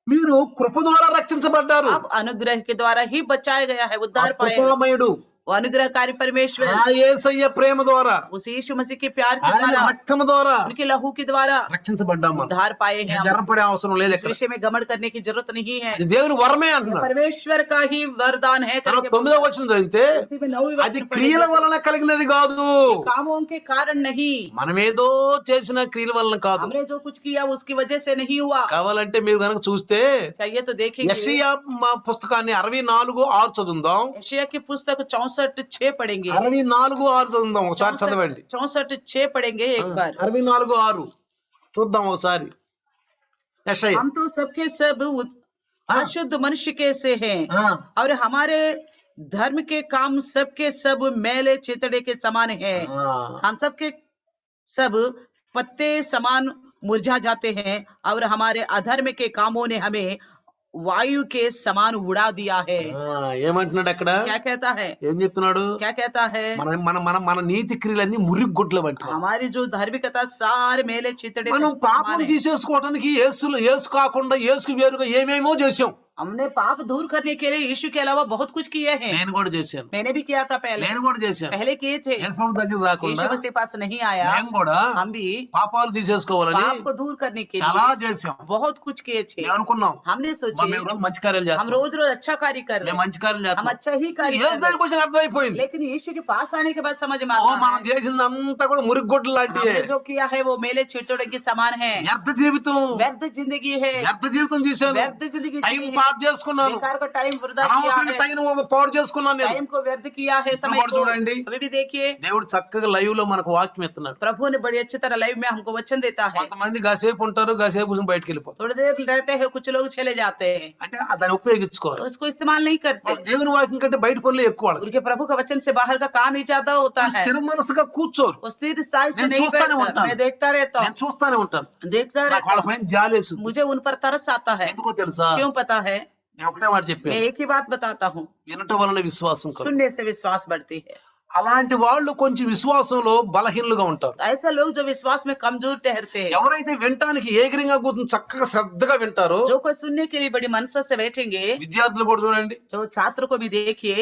మీరు కృప ద్వారా రక్షించబడ్డారు. अब अनुग्रह के द्वारा ही बचाया गया है, उद्धार पाए। కృపామయుడు वो अनुग्रहकारी परमेश्वर ఆ యేసయ్య ప్రేమ ద్వారా, उस यीशु मसीह के प्यार के ఆయన द्वारा, రక్తము ద్వారా उनके लहू के द्वारा రక్షించబడ్డాం. మనం उद्धार पाए हैं। हम గర్వపడే అవసరం లేదు इस ఇక్కడ, विषय में घमंड करने की जरूरत नहीं है, ఇది దేవుని వరమే ये అంటున్నాడు. परमेश्वर का ही वरदान है। తర్వాత करके 9వ వచనం చదివితే, उसी में 9वीं అది वचन క్రియల पढ़ेंगे, వలన కలిగినది కాదు, कामों के कारण नहीं, మనమేదో చేసిన క్రియల వలన కాదు. हमने जो कुछ किया उसकी वजह से नहीं हुआ। కావాలంటే మీరు కనుక చూస్తే चाहिए तो देखेंगे, యెషయా పుస్తకాన్ని 64:6 చదువుదాం. यशायाह की पुस्तक 64:6 पढ़ेंगे। 64:6 చదువుదాం, ఒకసారి చదవండి. 64:6 पढ़ेंगे एक बार। 64:6 చూద్దాం ఒకసారి. యెషయా हम तो सबके सब अशुद्ध मनुष्य के से हैं और हमारे धर्म के काम सबके सब मैले चितड़े के समान हैं। हम सबके सब पत्ते समान मुरझा जाते हैं और हमारे अधर्म के कामों ने हमें वायु के समान उड़ा दिया है। ఏమంటున్నాడు అక్కడ? क्या कहता है? ఏం చెప్తున్నాడు? क्या कहता है? మన మన మన మన నీతి క్రియలన్నీ మురిగుడ్ల వంటివి. हमारी जो धार्मिकता सारे मेले चितड़े మనం के పాపం समान है। తీసేసుకోవడానికి యేసు కాకుండా యేసుకు వేరుగా ఏమేమో చేసాం. हमने पाप दूर करने के लिए यीशु के अलावा बहुत कुछ किए हैं। నేను కూడా చేశాను, मैंने भी किया था पहले నేను కూడా చేశాను. पहले किए थे। యేసు ప్రభు దగ్గర రాకుండా यीशु मसीह पास नहीं आया, మేము కూడా हम भी పాపాలు తీసేసుకోవాలని पाप को दूर करने के చాలా लिए చేశాం. बहुत कुछ किए थे। మేము అనుకున్నాం हमने మరి सोचे మేము రోజు మంచి కార్యాలు हम చేస్తాం, रोज रोज अच्छा कार्य कर रहे మేము हैं, మంచి కార్యాలు हम చేస్తాం. अच्छा ही कार्य యేసు कर रहे దగ్గరికి వచ్చి అర్థమైపోయింది, हैं। लेकिन यीशु के पास आने के बाद समझ में ఓ आता మనం है చేసిందంతా కూడా మురిగొడ్లు లాంటివే, हमने जो किया है वो मेले चिड़चोड़े के समान है। వ్యర్థ జీవితం, व्यर्थ जिंदगी है, వ్యర్థ జీవితం చేశాను, व्यर्थ जिंदगी టైం जी है। పాస్ చేసుకున్నాను, बेकार का टाइम वृथा किया అనవసరంగా है, టైం పాడు చేసుకున్నాను నేను. टाइम को व्यर्थ किया है, ఇప్పుడు समय కూడా को। చూడండి, अभी भी देखिए దేవుడు చక్కగా లైవ్ లో మనకు వాక్యం ఇస్తున్నాడు. प्रभु ने बड़ी अच्छी तरह लाइव में हमको वचन देता है। కొంతమంది కాసేపు ఉంటారు, కాసేపు కూర్చొని బయటకు వెళ్ళిపోతారు. थोड़ी देर रहते हैं, कुछ लोग चले जाते हैं, అంటే దాన్ని ఉపయోగించుకోవాలి. उसको इस्तेमाल नहीं करते। వాళ్ళ దేవుని వాక్యం కంటే బయట పనులు ఎక్కువ వాళ్ళకి. उनके प्रभु का वचन से बाहर का काम ही ज्यादा होता है। స్థిర మనసుగా కూర్చోరు, वो स्थिर स्थायी से నేను नहीं చూస్తానే बैठता। ఉంటాను. मैं देखता रहता నేను చూస్తానే ఉంటాను, हूँ, देखता నాకు रहता వాళ్ళ हूँ। పైన జాలేసు. मुझे उन पर तरस आता है। ఎందుకో తెలుసా, क्यों पता है? నేను ఒకటే మాట मैं చెప్పాను, एक ही बात बताता हूँ, వినటం వలన విశ్వాసం కలుగు. सुनने से विश्वास बढ़ती है। అలాంటి వాళ్ళు కొంచెం విశ్వాసంలో బలహీనులుగా ఉంటారు. ऐसा लोग जो विश्वास में कमजोर ठहरते हैं, ఎవరైతే వినటానికి ఏకరింగా కూర్చొని చక్కగా శ్రద్ధగా వింటారో, जो कोई सुनने के लिए बड़ी मनसा से बैठेंगे, విద్యార్థులు కూడా చూడండి, जो छात्र को भी देखिए,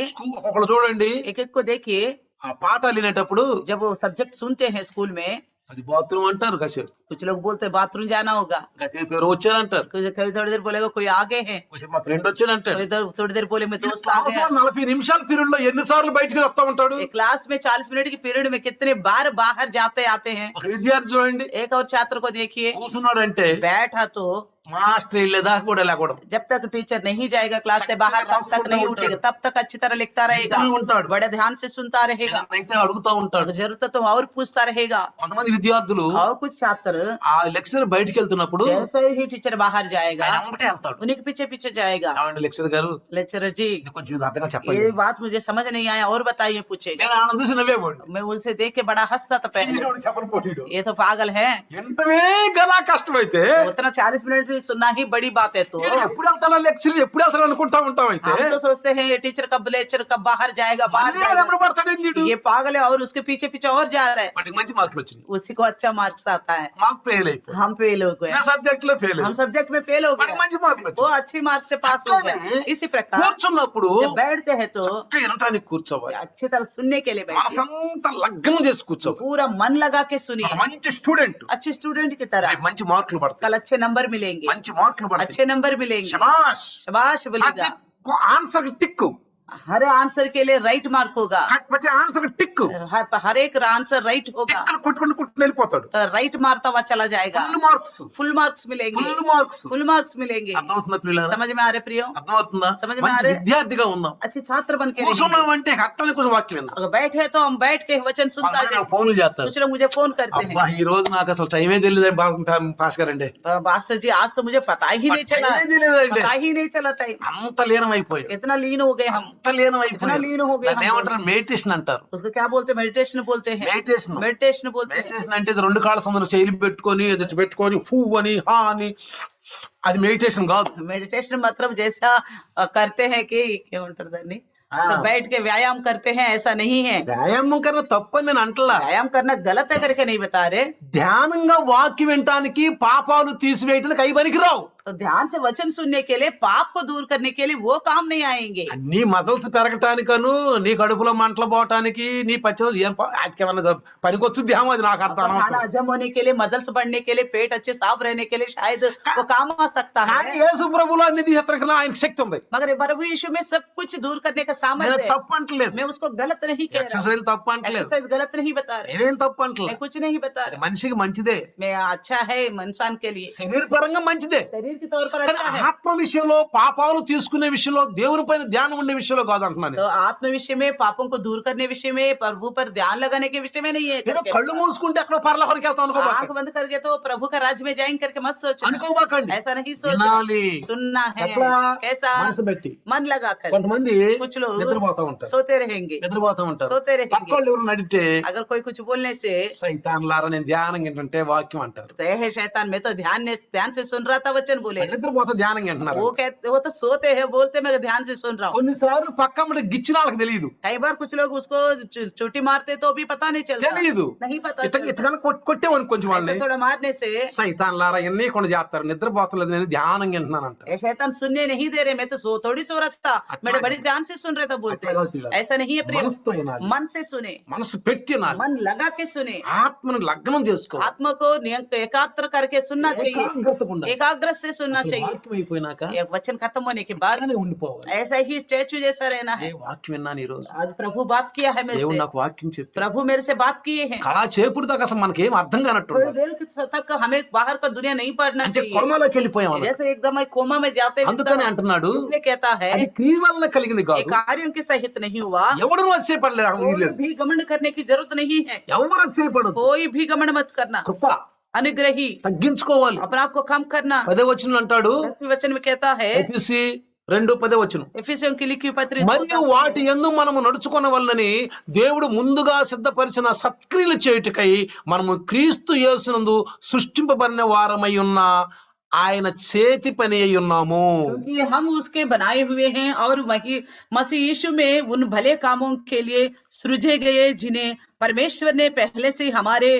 ఒకళ్ళు చూడండి, एक एक को देखिए, ఆ పాఠాలు వినేటప్పుడు जब वो सब्जेक्ट सुनते हैं स्कूल में, అది బాత్రూమ్ అంటారు, కాసేపు कुछ लोग बोलते हैं बाथरूम जाना होगा, కాసేపు ఎవరు వచ్చారంటారు, कोई थोड़ी देर बोलेगा कोई आगे है, కాసేపు మా ఫ్రెండ్ వచ్చాడంటారు. कोई थोड़ी देर बोले मैं दोस्त आ క్లాస్ गया। 40 నిమిషాల పీరియడ్ లో ఎన్నిసార్లు బయటికి వస్తా ఉంటాడు. एक क्लास में 40 मिनट की पीरियड में कितने बार बाहर जाते आते हैं। ఒక విద్యార్థి చూడండి, एक और छात्र को देखिए, కూర్చున్నాడంటే बैठा तो మాస్టర్ వెళ్ళేదాకా కూడా లేకూడదు, जब तक टीचर नहीं जाएगा क्लास से बाहर तब तक नहीं उठेगा, तब तक अच्छी तरह लिखता रहेगा, ఉంటాడు, बड़े ध्यान से सुनता रहेगा, అయితే అడుగుతా ఉంటాడు. अगर जरूरत है तो और पूछता रहेगा। కొంతమంది విద్యార్థులు और कुछ छात्र ఆ లెక్చరర్ బయటికి వెళ్తున్నప్పుడు जैसे ही टीचर बाहर जाएगा ఆయన వెంబడే వెళ్తాడు. उन्हीं के पीछे पीछे जाएगा। ఏమండి లెక్చరర్ గారు, लेक्चरर जी ఇది కొంచెం ఇది అర్థంగా చెప్పండి. ये बात मुझे समझ नहीं आया और बताइए, पूछेगा। నేను ఆయన చూసి నవ్వేవాడిని, मैं उसे देख के बड़ा हंसता था पहले, చెప్పని పోటీడు. ये तो पागल है, ఎంతమే గలా కష్టమైతే उतना 40 मिनट सुनना ही बड़ी बात है। तो నేను ఎప్పుడు వెళ్తానా లెక్చర్, ఎప్పుడు వెళ్తాను అనుకుంటా ఉంటాం. అయితే हम तो सोचते हैं ये टीचर कब लेक्चर कब बाहर जाएगा, बाहर మళ్ళీ ఆయన ఎప్పుడు जाएगा। పడతాడేంది, ये पागल है और उसके पीछे पीछे और जा रहा है, వాడికి మంచి మార్కులు వచ్చినాయి, उसी को अच्छा मार्क्स आता है। మాకు ఫెయిల్ అయిపోయి, हम फेल हो गए, నా సబ్జెక్ట్ లో ఫెయిల్ हम అయ్యి सब्जेक्ट में फेल हो వాడికి गए, మంచి మార్కులు वो వచ్చాయి. अच्छी मार्क्स से पास हो गया। इसी प्रकार కూర్చున్నప్పుడు जब बैठते हैं तो చక్కగా వినటానికి కూర్చోవాలి, अच्छी तरह सुनने के लिए बैठिए, మనసంతా లగ్నం చేసి కూర్చోవాలి. पूरा मन लगा के ఒక सुनिए, మంచి స్టూడెంట్ अच्छे स्टूडेंट की तरह। రేపు మంచి మార్కులు పడతాయి, कल अच्छे नंबर मिलेंगे, మంచి మార్కులు పడతాయి. अच्छे नंबर मिलेंगे, శబాష్, शाबाश बोलेगा। ఆన్సర్ టిక్కు, हर आंसर के लिए राइट मार्क होगा, ప్రతి ఆన్సర్ టిక్కు, हर एक आंसर राइट होगा టిక్కులు కొట్టుకుని వెళ్ళిపోతాడు. तो राइट मारता हुआ चला जाएगा, ఫుల్ మార్క్స్, फुल मार्क्स मिलेंगे, ఫుల్ మార్క్స్. फुल मार्क्स मिलेंगे। అర్థమవుతుందా పిల్లలు, समझ में आ रहे प्रियो? అర్థమవుతుందా? समझ में మంచి आ रहे? విద్యార్థిగా ఉందాం. अच्छे छात्र बन के रहिए। కూర్చున్నామంటే హట్టని కొంచెం వాక్యం విందాం. अगर बैठे तो हम बैठ के वचन सुनता కొంతమంది जाए। నాకు ఫోన్లు చేస్తారు, कुछ लोग मुझे फोन करते हैं, అబ్బా ఈ రోజు నాకు అసలు టైమే తెలియదు పాస్ గారండి, मास्टर जी आज तो मुझे पता ही नहीं चला, టైమే తెలియదండి, पता ही नहीं चला टाइम, అంత లీనమైపోయాం, इतना लीन हो गए हम, అంత లీనమైపోయాం. इतना लीन हो गए దాన్ని हम। ఏమంటారు, మెడిటేషన్ అంటారు. उसको क्या बोलते हैं? मेडिटेशन बोलते हैं, మెడిటేషన్, मेडिटेशन बोलते हैं। మెడిటేషన్ అంటే ఇది రెండు కాళ్ళ సందులో శైలి పెట్టుకొని ఎదుటి పెట్టుకొని ఫూ అని హా అని, అది మెడిటేషన్ కాదు. मेडिटेशन मतलब जैसा करते हैं कि क्या अंतर दानी तो बैठ के व्यायाम करते हैं, ऐसा नहीं है। వ్యాయామం కన్నా తప్పని నేను అంటలా, व्यायाम करना गलत है करके नहीं बता रहे। ధ్యానంగా వాక్యం వినటానికి పాపాలు తీసివేయటానికి అవి పనికిరావు. तो ध्यान से वचन सुनने के लिए, पाप को दूर करने के लिए वो काम नहीं आएंगे। నీ మజల్స్ పెరగటానికను, నీ కడుపులో మంటలు పోవటానికి, నీ పచ్చలు ఏం వాటికేమన్నా పనికొచ్చు ధ్యానం, అది నాకు అర్థం खाना అనవసరం. हजम होने के लिए, मदल्स बढ़ने के लिए, पेट अच्छे साफ रहने के लिए शायद वो काम आ सकता కానీ है। యేసు ప్రభువులో అన్ని తీసేత్తడానికి ఆయనకు శక్తి ఉంది. मगर प्रभु यीशु में सब कुछ दूर करने का నేను सामर्थ्य है। తప్పు అంటలేదు, मैं उसको गलत नहीं कह रहा, ఎక్సర్సైజ్ తప్పు అంటలేదు, एक्सरसाइज गलत नहीं बता रहे, నేనేం తప్పు मैं అంటలేదు. कुछ नहीं बता అది रहा। మనిషికి మంచిదే, मैं अच्छा है इंसान के लिए, శరీర పరంగా మంచిదే. शरीर के तौर पर కానీ अच्छा है। ఆత్మ విషయంలో, పాపాలు తీసుకునే విషయంలో, దేవుని పైన ధ్యానం ఉండే విషయంలో కాదంటున్నాను. तो आत्म विषय में, पापों को दूर करने विषय में, प्रभु पर ध्यान लगाने के विषय में नहीं है ఏదో करके। కళ్ళు మూసుకుంటే ఎక్కడో పరలోకానికి వెళ్తాం आंख అనుకోబాకండి, बंद करके तो प्रभु का राज्य में जाएंगे करके मत सोचना, అనుకోబాకండి. ऐसा नहीं सोचना। వినాలి, सुनना है ఎట్లా? कैसा? మనసు పెట్టి. मन लगा कर। కొంతమంది कुछ लोग నిద్రపోతా ఉంటారు, सोते रहेंगे, నిద్రపోతా ఉంటారు. सोते रहेंगे। పక్కోళ్ళు ఎవరు నడితే अगर कोई कुछ बोलने से సైతాన్లారా నేను ధ్యానం ఏంటంటే వాక్యం అంటారు. तो है शैतान, मैं तो ध्यान से सुन रहा था वचन बोले। నిద్రపోతా ధ్యానం అంటున్నారు. वो कहते, वो तो सोते हैं, बोलते मैं ध्यान से सुन रहा हूँ। కొన్నిసార్లు పక్కమ్మడి గిచ్చిన వాళ్ళకి తెలియదు, कई बार कुछ लोग उसको चोटी मारते तो भी पता नहीं चलता, తెలియదు. नहीं पता चलता। ఇతను కొట్టేవాడిని కొంచెం వాళ్ళని, ऐसे थोड़ा मारने से సైతాన్లారా ఎన్ని కొన్ని చేస్తారు, నిద్రపోతలేదు నేను ధ్యానం వింటున్నాను అంటారు. ये शैतान सुनने नहीं दे रहे, मैं तो थोड़ी सो रहा था, मैं बड़ी ध्यान से सुन रहा था बोलते हैं। ऐसा नहीं है प्रिय, మనసుతో వినాలి, मन से सुने, మనసు పెట్టి వినాలి, मन लगा के सुने, ఆత్మను లగ్నం చేసుకోవాలి, आत्मा को एकाग्र करके सुनना चाहिए, ఏకాగ్రతగా ఉండాలి. एकाग्र से सुनना అసలు चाहिए। వాక్యం అయిపోయినాక एक वचन खत्म होने के बाद అలానే ఉండిపోవాలి. ऐसा ही स्टैचू जैसा रहना ఏ है। వాక్యం విన్నాను ఈ రోజు, आज प्रभु बात किया है मेरे దేవుడు से, నాకు వాక్యం చెప్పి प्रभु मेरे से बात किए हैं। అలా చేపుడు దాకా అసలు మనకి ఏం అర్థం కానట్టు थोड़ी देर तक हमें बाहर का दुनिया नहीं पढ़ना అంటే चाहिए, కొలమాలోకి వెళ్ళిపోయాం అన్నమాట. जैसे एकदम कोमा में जाते हैं। అందుకని అంటున్నాడు इसलिए कहता है అది క్రియ వల్ల కలిగింది ये కాదు, कार्यों के सहित नहीं हुआ, ఎవడు వచ్చేపడలేదు, कोई भी घमंड करने की जरूरत नहीं है, ఎవరు వచ్చేపడదు. कोई भी घमंड मत करना, కృప अनुग्रही తగ్గించుకోవాలి. अपने आप को कम करना। 10వ వచనం అంటాడు, 10वें वचन में कहता है, ఎఫెసీ 2:10 వచనం, एफिसियों की लिखी पत्री మరియు వాటి యందు మనము నడుచుకున్న వలనని దేవుడు ముందుగా సిద్ధపరిచిన సత్క్రియలు చేయుటకై మనము క్రీస్తు యేసునందు సృష్టింపబడిన వారమై ఉన్న ఆయన చేతి పని అయి ఉన్నాము. क्योंकि हम उसके बनाए हुए हैं और वही मसीह यीशु में उन भले कामों के लिए सृजे गए जिन्हें परमेश्वर ने पहले से हमारे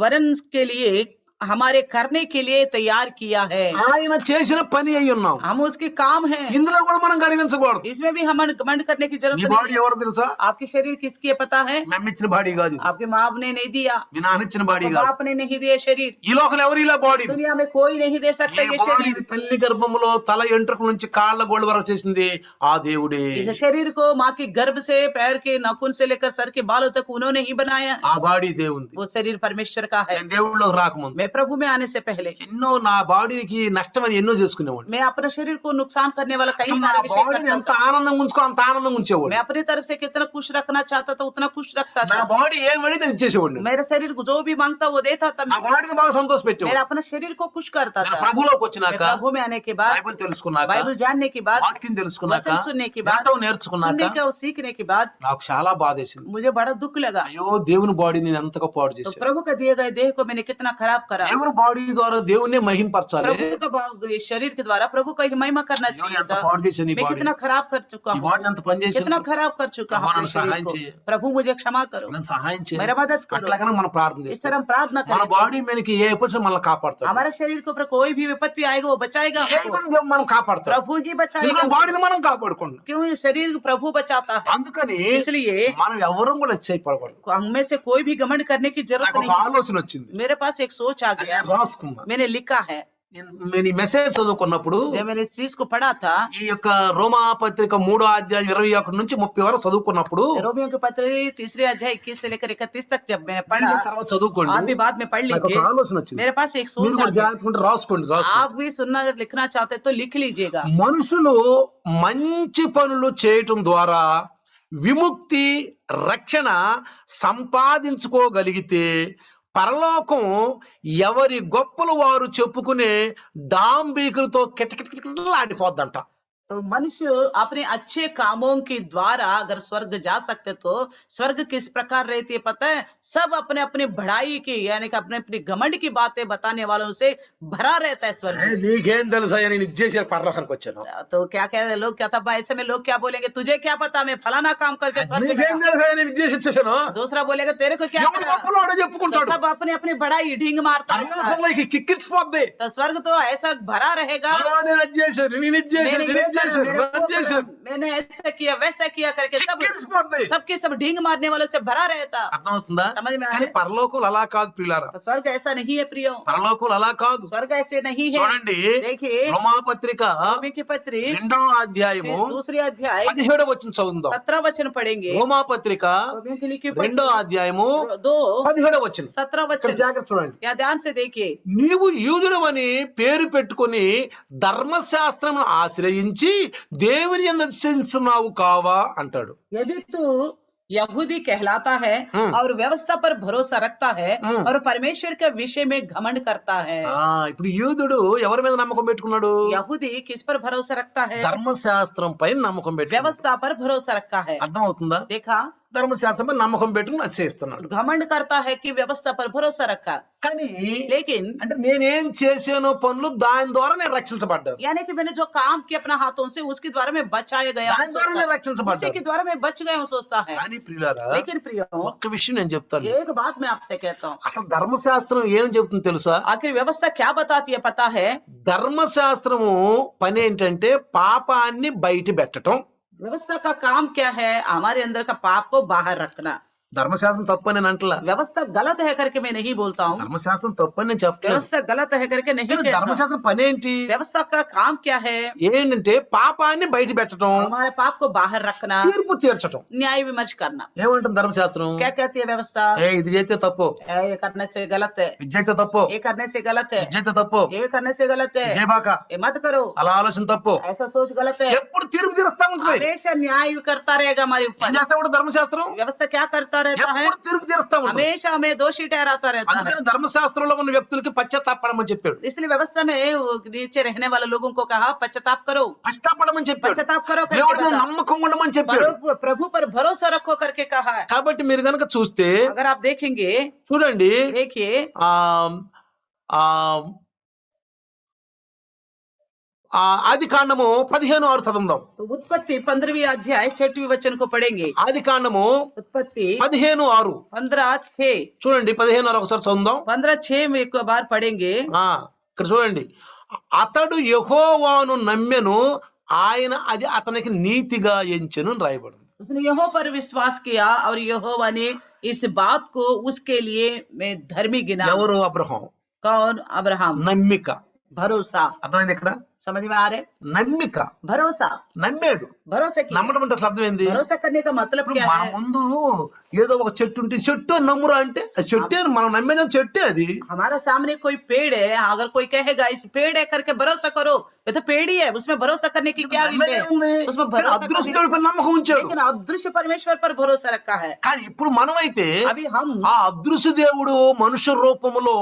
वरन के लिए हमारे करने के लिए तैयार किया है। ఆయన చేసిన పని అయి ఉన్నాం. हम उसके काम हैं, ఇందులో కూడా మనం గర్వించకూడదు. इसमें भी हम घमंड करने की మీ जरूरत బాడీ नहीं है। ఎవరు తెలుసా? आपकी शरीर किसकी है पता है? నమ్మించిన బాడీ కాదు, आपके माँ ने नहीं दिया, మీ నాన్న ఇచ్చిన బాడీ आपके కాదు. बाप ने नहीं दिया शरीर, ఈ లోకల్ ఎవరు ఇలా బాడీ, दुनिया में कोई नहीं दे सकता ఈ ये బాడీ शरीर। తల్లి గర్భములో తల ఎంట్రుక నుంచి కాళ్ళ గోళ్ళ వరకు చేసింది ఆ దేవుడే. इस शरीर को माँ के गर्भ से पैर के नाखून से लेकर सर के बालों तक उन्होंने ही बनाया। ఆ బాడీ దేవుంది. वो शरीर परमेश्वर का है। నేను దేవుళ్ళలోకి రాకముందు मैं प्रभु में आने से पहले ఎన్నో నా బాడీకి నష్టం అని ఎన్నో చేసుకునేవాడిని. मैं अपने शरीर को नुकसान करने वाला कई అసలు నా सारे विषय బాడీని करता ఎంత था। ఆనందంగా ఉంచుకో అంత ఆనందంగా मैं ఉంచేవాడిని. अपनी तरफ से कितना खुश रखना चाहता था उतना खुश रखता నా था। బాడీ ఏం అడిగితే అది ఇచ్చేసేవాడిని. मेरे शरीर को जो भी मांगता वो देता था। నా బాడీని బాగా సంతోష मेरा పెట్టేవాడిని. अपने शरीर को खुश करता నేను था। ప్రభులోకి मैं వచ్చినాక, प्रभु में आने के बाद, బైబిల్ తెలుసుకున్నాక, बाइबल जानने के बाद, వాక్యం తెలుసుకున్నాక, वचन सुनने के बाद, ఎంతో నేర్చుకున్నాక सुनने के और सीखने के बाद నాకు చాలా బాధేసింది. मुझे बड़ा दुख लगा। అయ్యో దేవుని బాడీ నేను ఎంతగా పాడు तो చేశాను. प्रभु का दिए गए देह को मैंने कितना खराब करा। దేవుని బాడీ ద్వారా దేవుణ్ణి మహింపరచాలి. प्रभु का ये शरीर के द्वारा प्रभु का ही महिमा करना అయ్యో चाहिए ఎంత था। పాడు చేశాను ఈ मैं బాడీ, कितना खराब कर चुका ఈ हूँ, బాడీని ఎంత పని చేశాను. कितना खराब कर चुका हूँ भगवान अपने शरीर सहाय को। चाहिए। प्रभु मुझे क्षमा करो, నన్ను సహాయం చేయండి. मेरा मदद करो। అట్లాగనే మనం ప్రార్థన इस చేస్తాం. तरह हम प्रार्थना మన करें। బాడీ మనకి ఏ ఎప్పుడు మనల్ని కాపాడుతాడు. हमारे शरीर के ऊपर कोई भी विपत्ति आएगा वो बचाएगा हमको। దేవుని దేవుడు మనం కాపాడుతాడు. प्रभु ही बचाएगा। ఎందుకంటే బాడీని మనం కాపాడుకున్నాం. क्यों? ये शरीर प्रभु बचाता है, అందుకని इसलिए మనం ఎవరం కూడా చేయపడకూడదు. हमें से कोई भी घमंड करने की जरूरत నాకు ఒక नहीं। ఆలోచన వచ్చింది, मेरे पास एक सोच आ गया, నేను రాసుకున్నా. मैंने लिखा है। నేను ఈ మెసేజ్ చదువుకున్నప్పుడు जब मैंने इस चीज को पढ़ा था, ఈ యొక్క రోమా పత్రిక 3:21 నుంచి 30 వరకు చదువుకున్నప్పుడు, रोमियो के पत्र 3 अध्याय 21 से लेकर 31 तक जब मैंने पढ़ा, దీని తర్వాత చదువుకోండి. आप भी बाद में पढ़ నాకు ఒక लीजिए। ఆలోచన వచ్చింది. मेरे पास एक మీరు सोच आ కూడా गई। జాగ్రత్తగా ఉంటే రాసుకోండి. आप भी सुनना लिखना चाहते तो लिख लीजिएगा। మనుషులు మంచి పనులు చేయటం ద్వారా విముక్తి రక్షణ సంపాదించుకోగలిగితే పరలోకం ఎవరి గొప్పలు వారు చెప్పుకునే డాంబికులతో కిటకిటకిటలాడిపోద్దంట. तो मनुष्य अपने अच्छे कामों के द्वारा अगर स्वर्ग जा सकते तो स्वर्ग किस प्रकार रहती है पता है? सब अपने अपने बढ़ाई की यानी कि अपने अपने घमंड की बातें बताने वालों से भरा रहता है स्वर्ग। నీకేం తెలుసా నేను ఇచ్చేసి పరలోకానికి వచ్చాను. तो क्या कह रहे लोग, क्या था ऐसे में लोग क्या बोलेंगे, तुझे क्या पता मैं फलाना काम करके स्वर्ग में నీకేం गया। తెలుసా నేను ఇచ్చేసి వచ్చేసాను. दूसरा बोलेगा तेरे को क्या ఎవరు पता? గొప్పలో వాడే तो చెప్పుకుంటాడు. सब अपने अपनी बढ़ाई ढींग मारता है। పరలోకంలోకి కిక్కిరిచిపోద్ది. तो స్వర్ग तो ऐसा भरा रहेगा, నేను అది చేశాను, నేను ఇది చేశాను, मैंने నేను ये ఇది करा, చేశాను, मेरे నేను को అది చేశాను. करा, मैंने ऐसा किया वैसा किया करके सब కిక్కిరిచిపోద్ది. सबके सब ढींग मारने वालों से भरा रहता। అర్థమవుతుందా? समझ में आ కానీ रहा है? పరలోకం అలా కాదు ప్రియులారా. तो स्वर्ग ऐसा नहीं है प्रियो, పరలోకం అలా కాదు. स्वर्ग ऐसे नहीं है। చూడండి देखिए రోమాపత్రిక रोमी की पत्री 2వ అధ్యాయము 2 अध्याय 17వ వచనం చదువుదాం. 17 वचन पढ़ेंगे। రోమాపత్రిక रोमियों की लिखी 2వ అధ్యాయము 2 17వ వచనం. 17 ఇక్కడ वचन, జాగ్రత్త చూడండి. या ध्यान से देखिए। నీవు యూదుడవని పేరు పెట్టుకొని ధర్మశాస్త్రమును ఆశ్రయించి దేవుని యందు అతిశయించున్నావు కావా అంటాడు. यदि तू यहूदी कहलाता है और व्यवस्था पर भरोसा रखता है और परमेश्वर के विषय में घमंड करता है। ఇప్పుడు యూదుడు ఎవరి మీద నమ్మకం పెట్టుకున్నాడు? यहूदी किस पर भरोसा रखता है? ధర్మశాస్త్రం పైన నమ్మకం పెట్టుకున్నాడు. व्यवस्था पर भरोसा रखा है। అర్థమవుతుందా? देखा, ధర్మశాస్త్రం పైన నమ్మకం పెట్టుకుని అది చేస్తున్నాడు. घमंड करता है कि व्यवस्था पर भरोसा रखा, కానీ लेकिन అంటే నేనేం చేశానో పనులు దాని ద్వారా నేను రక్షించబడ్డాను. यानी कि मैंने जो काम किया अपना हाथों से उसके द्वारा मैं बचाया गया, దాని ద్వారా నేను उसी రక్షించబడ్డాను. के द्वारा मैं बच गया हूँ सोचता है। కానీ ప్రియులారా, लेकिन प्रियो, ఒక్క విషయం నేను చెప్తాను. एक बात मैं आपसे कहता हूँ, అసలు ధర్మశాస్త్రం ఏం చెప్తుంది తెలుసా? आखिर व्यवस्था क्या बताती है पता है? ధర్మశాస్త్రము పని ఏంటంటే పాపాన్ని బయట పెట్టడం. व्यवस्था का काम क्या है? हमारे अंदर का पाप को बाहर रखना। ధర్మశాస్త్రం తప్పని నేను అంటలా. व्यवस्था गलत है करके मैं नहीं बोलता हूँ, ధర్మశాస్త్రం తప్పని నేను చెప్పలేదు. व्यवस्था गलत है करके नहीं कहता हूँ। ధర్మశాస్త్రం పని ఏంటి? व्यवस्था का काम क्या है? ఏంటంటే పాపాన్ని బయట పెట్టడం, हमारे पाप को बाहर रखना, తీర్పు తీర్చడం. न्याय विमर्श करना। ఏమంటుంది ధర్మశాస్త్రం? क्या कहती है व्यवस्था? ఇది చేస్తే తప్పు, ये करने से गलत है, ఇది చేస్తే తప్పు, ये करने से गलत है, ఇది చేస్తే తప్పు, ये करने से गलत है, జయబాక ये मत करो, అలా ఆలోచన తప్పు. ऐसा सोच गलत है। ఎప్పుడు తీర్పు తీరుస్తా ఉంటుంది. हमेशा न्याय करता रहेगा हमारे ఏం ऊपर। చేస్తా ఉంటుంది ధర్మశాస్త్రం? व्यवस्था क्या करता रहता है? ఎప్పుడు తీర్పు తీరుస్తా ఉంటుంది. हमेशा हमें दोषी ठहराता रहता है। అందుకని ధర్మశాస్త్రంలో ఉన్న వ్యక్తులకి పశ్చాత్తాపడమని చెప్పాడు. इसलिए व्यवस्था में वो नीचे रहने वाले लोगों को कहा पश्चाताप करो, పశ్చాత్తాపడమని చెప్పాడు. पश्चाताप करो करके దేవుడి మీద बता। నమ్మకం ఉండమని చెప్పాడు. प्रभु पर भरोसा रखो करके कहा है। కాబట్టి మీరు గనక చూస్తే अगर आप देखेंगे, చూడండి, देखिए ఆ ఆ ఆ ఆది కాండము 15:6 చదువుదాం. तो उत्पत्ति 15वीं अध्याय 6वें वचन को पढ़ेंगे। ఆది కాండము उत्पत्ति 15:6 15:6 చూడండి. 15:6 ఒకసారి చదువుదాం. 15:6 में एक बार पढ़ेंगे। ఇక్కడ చూడండి, అతడు యెహోవాను నమ్మెను, ఆయన అది అతనికి నీతిగా ఎంచెను అని రాయబడింది. उसने यहोवा पर विश्वास किया और यहोवा ने इस बात को उसके लिए मैं धर्मी गिना। ఎవరు? అబ్రహాం. कौन? अब्राहम। నమ్మిక. भरोसा। అర్థమైంది ఇక్కడ? समझ में आ रहे? నమ్మిక. भरोसा, నమ్మాడు. भरोसा किया। నమ్మడం అంటే అసలు అర్థం ఏంది? भरोसा करने का मतलब ఇప్పుడు क्या మన है? ముందు ఏదో ఒక చెట్టు ఉంటే చెట్టు అని నమ్మురా అంటే ఆ చెట్టే, మనం నమ్మేది చెట్టే అది. हमारा सामने कोई पेड़ है, अगर कोई कहेगा इस पेड़ है करके भरोसा करो, ये तो पेड़ ही है, उसमें भरोसा करने की क्या विषय है? उसमें भरोसा करने- అదృష్టం నమ్మకం ఉంచాడు. लेकिन अदृश्य परमेश्वर पर भरोसा रखा है। కానీ ఇప్పుడు మనమైతే अभी हम ఆ అదృశ్య దేవుడు మనుష్య రూపములో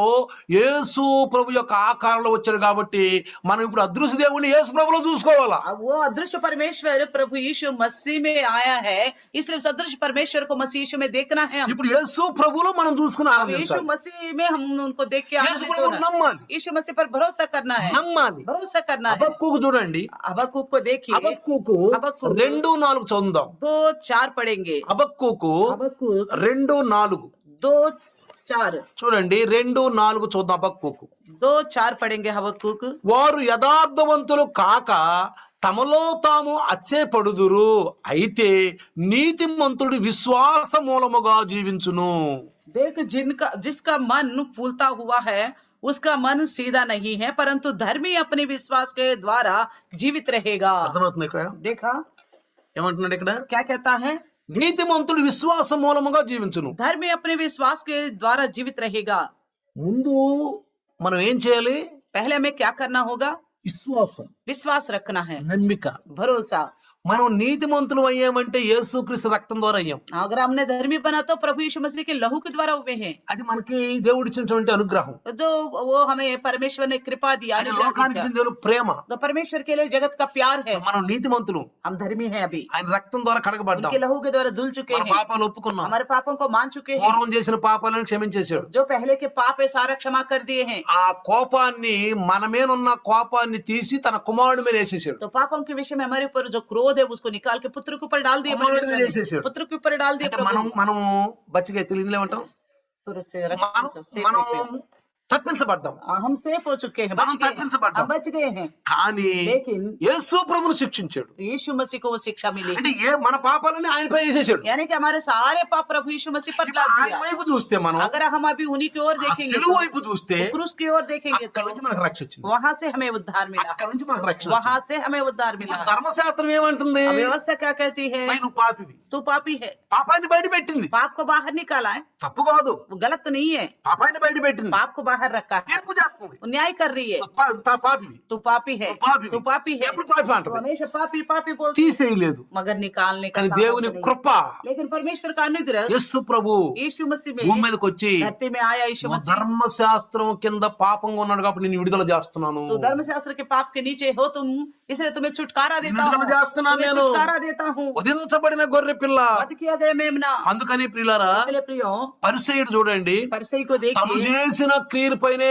యేసు ప్రభు యొక్క ఆకారంలో వచ్చాడు కాబట్టి మనం ఇప్పుడు అదృశ్య దేవుడిని యేసు ప్రభులో చూసుకోవాలా. अब वो अदृश्य परमेश्वर प्रभु यीशु मसीह में आया है, इसलिए उस अदृश्य परमेश्वर को मसीह यीशु में देखना है। हम ఇప్పుడు యేసు ప్రభులో మనం చూసుకుని अब यीशु ఆనందించాలి. मसीह में हम उनको देख के యేసు आनंदित ప్రభువుని होना है। నమ్మాలి. यीशु मसीह पर भरोसा करना है, నమ్మాలి. भरोसा करना है। హబక్కూకు చూడండి. हबक्कुक को देखिए, హబక్కూకు హబక్కూకు 2:4 చదువుదాం. 2:4 पढ़ेंगे। హబక్కూకు हबक्कुक 2:4 2:4 చూడండి. 2:4 చూద్దాం. హబక్కూకు 2:4 पढ़ेंगे। हबक्कुक వారు యథార్థవంతులు కాక తమలో తాము అచ్చేపడుదురు, అయితే నీతిమంతుడు విశ్వాస మూలముగా జీవించును. देख, जिसका मन फूलता हुआ है उसका मन सीधा नहीं है, परंतु धर्मी अपने विश्वास के द्वारा जीवित रहेगा। అర్థమవుతుంది ఇక్కడ? देखा ఏమంటున్నాడు ఇక్కడ? क्या कहता है? నీతిమంతుడు విశ్వాస మూలముగా జీవించును. धर्मी अपने विश्वास के द्वारा जीवित रहेगा। ముందు మనం ఏం చేయాలి? पहले हमें क्या करना होगा? విశ్వాసం, विश्वास रखना है, నమ్మిక. भरोसा। మనం నీతిమంతులు అయ్యామంటే యేసుక్రీస్తు రక్తం ద్వారా అయ్యాం. अगर हमने धर्मी बना तो प्रभु यीशु मसीह के लहू के द्वारा हुए हैं, అది మనకి దేవుడిచ్చినటువంటి అనుగ్రహం. जो वो हमें परमेश्वर ने कृपा दी, అది अनुग्रह లోకానికి दी। ఇచ్చిన దేవుని ప్రేమ. तो परमेश्वर के लिए जगत का प्यार है। మనం నీతిమంతులు, हम धर्मी हैं, अभी ఆయన రక్తం ద్వారా కడగబడ్డాం. उनके लहू के द्वारा धुल चुके మన हैं, పాపాలు ఒప్పుకున్నాం. हमारे पापों को मान चुके हैं, పూర్వం చేసిన పాపాలను క్షమించేశాడు. जो पहले के पाप है सारा क्षमा कर दिए हैं। ఆ కోపాన్ని, మన మీద ఉన్న కోపాన్ని తీసి తన కుమారుడి మీద వేసేసాడు. तो पापों के विषय में हमारे ऊपर जो क्रोध है उसको निकाल के पुत्र के ऊपर डाल दिए, कुमारुడి परमेश्वर మీద ने। వేసేసాడు. पुत्र के ऊपर डाल दिए అంటే మనము प्रभु। బచ్చిగా తెలుగులో ఏమంటాం? पुत्र से మనం रक्षा से మనం सेफ తప్పించబడ్డాం. हम सेफ हो चुके हैं, మనం बच गए हैं, తప్పించబడ్డాం. हम बच गए हैं। కానీ लेकिन యేసు ప్రభువును శిక్షించాడు. यीशु मसीह को वो शिक्षा मिली, అంటే మన పాపాలని ఆయనపై వేసేసాడు. यानी कि हमारे सारे पाप प्रभु यीशु मसीह पर ఇప్పుడు डाल ఆయన दिया। వైపు చూస్తే మనం, अगर हम अभी उन्हीं की ओर ఆ देखेंगे, సిలువ వైపు చూస్తే क्रूस की ओर देखेंगे, అక్కడ నుంచి మనకు రక్ష వచ్చింది. वहां से हमें उद्धार मिला, అక్కడ నుంచి మనకు రక్ష वहां వచ్చింది. से हमें उद्धार मिला। ఇప్పుడు ధర్మశాస్త్రం ఏమంటుంది? अब व्यवस्था क्या कहती है? నువ్వు పాపివి. तू पापी है, పాపాన్ని బయట పెట్టింది. पाप को बाहर निकाला है, తప్పు కాదు, वो गलत नहीं है, పాపాన్ని బయట పెట్టింది. पाप को बाहर बाहर रखा है, తీర్పు చేస్తుంది. वो न्याय कर रही है। పాపివి, तू पापी है, పాపివి. तू पापी है, ఎప్పుడు పాపి तो అంటది, हमेशा पापी पापी बोलती, తీసేయలేదు. मगर निकालने का కానీ सामर्थ्य దేవుని नहीं। కృప, लेकिन परमेश्वर का अनुग्रह యేసు ప్రభు यीशु मसीह భూమి में మీదకి వచ్చి धरती में आया। यीशु నువ్వు मसीह, ధర్మశాస్త్రం కింద పాపంగా ఉన్నాడు కాబట్టి నేను విడుదల చేస్తున్నాను. तो धर्मशास्त्र के पाप के नीचे हो तुम, इसलिए तुम्हें छुटकारा देता हूँ, విడుదల చేస్తున్నాను तुम्हें నేను. छुटकारा देता हूँ। వధించబడిన గొర్రె పిల్ల. वध किया गया मेमना। అందుకని ప్రియులారా, इसलिए प्रियो, పరిసయ్యుడు చూడండి, फरीसी को తను देखिए, చేసిన క్రియలపైనే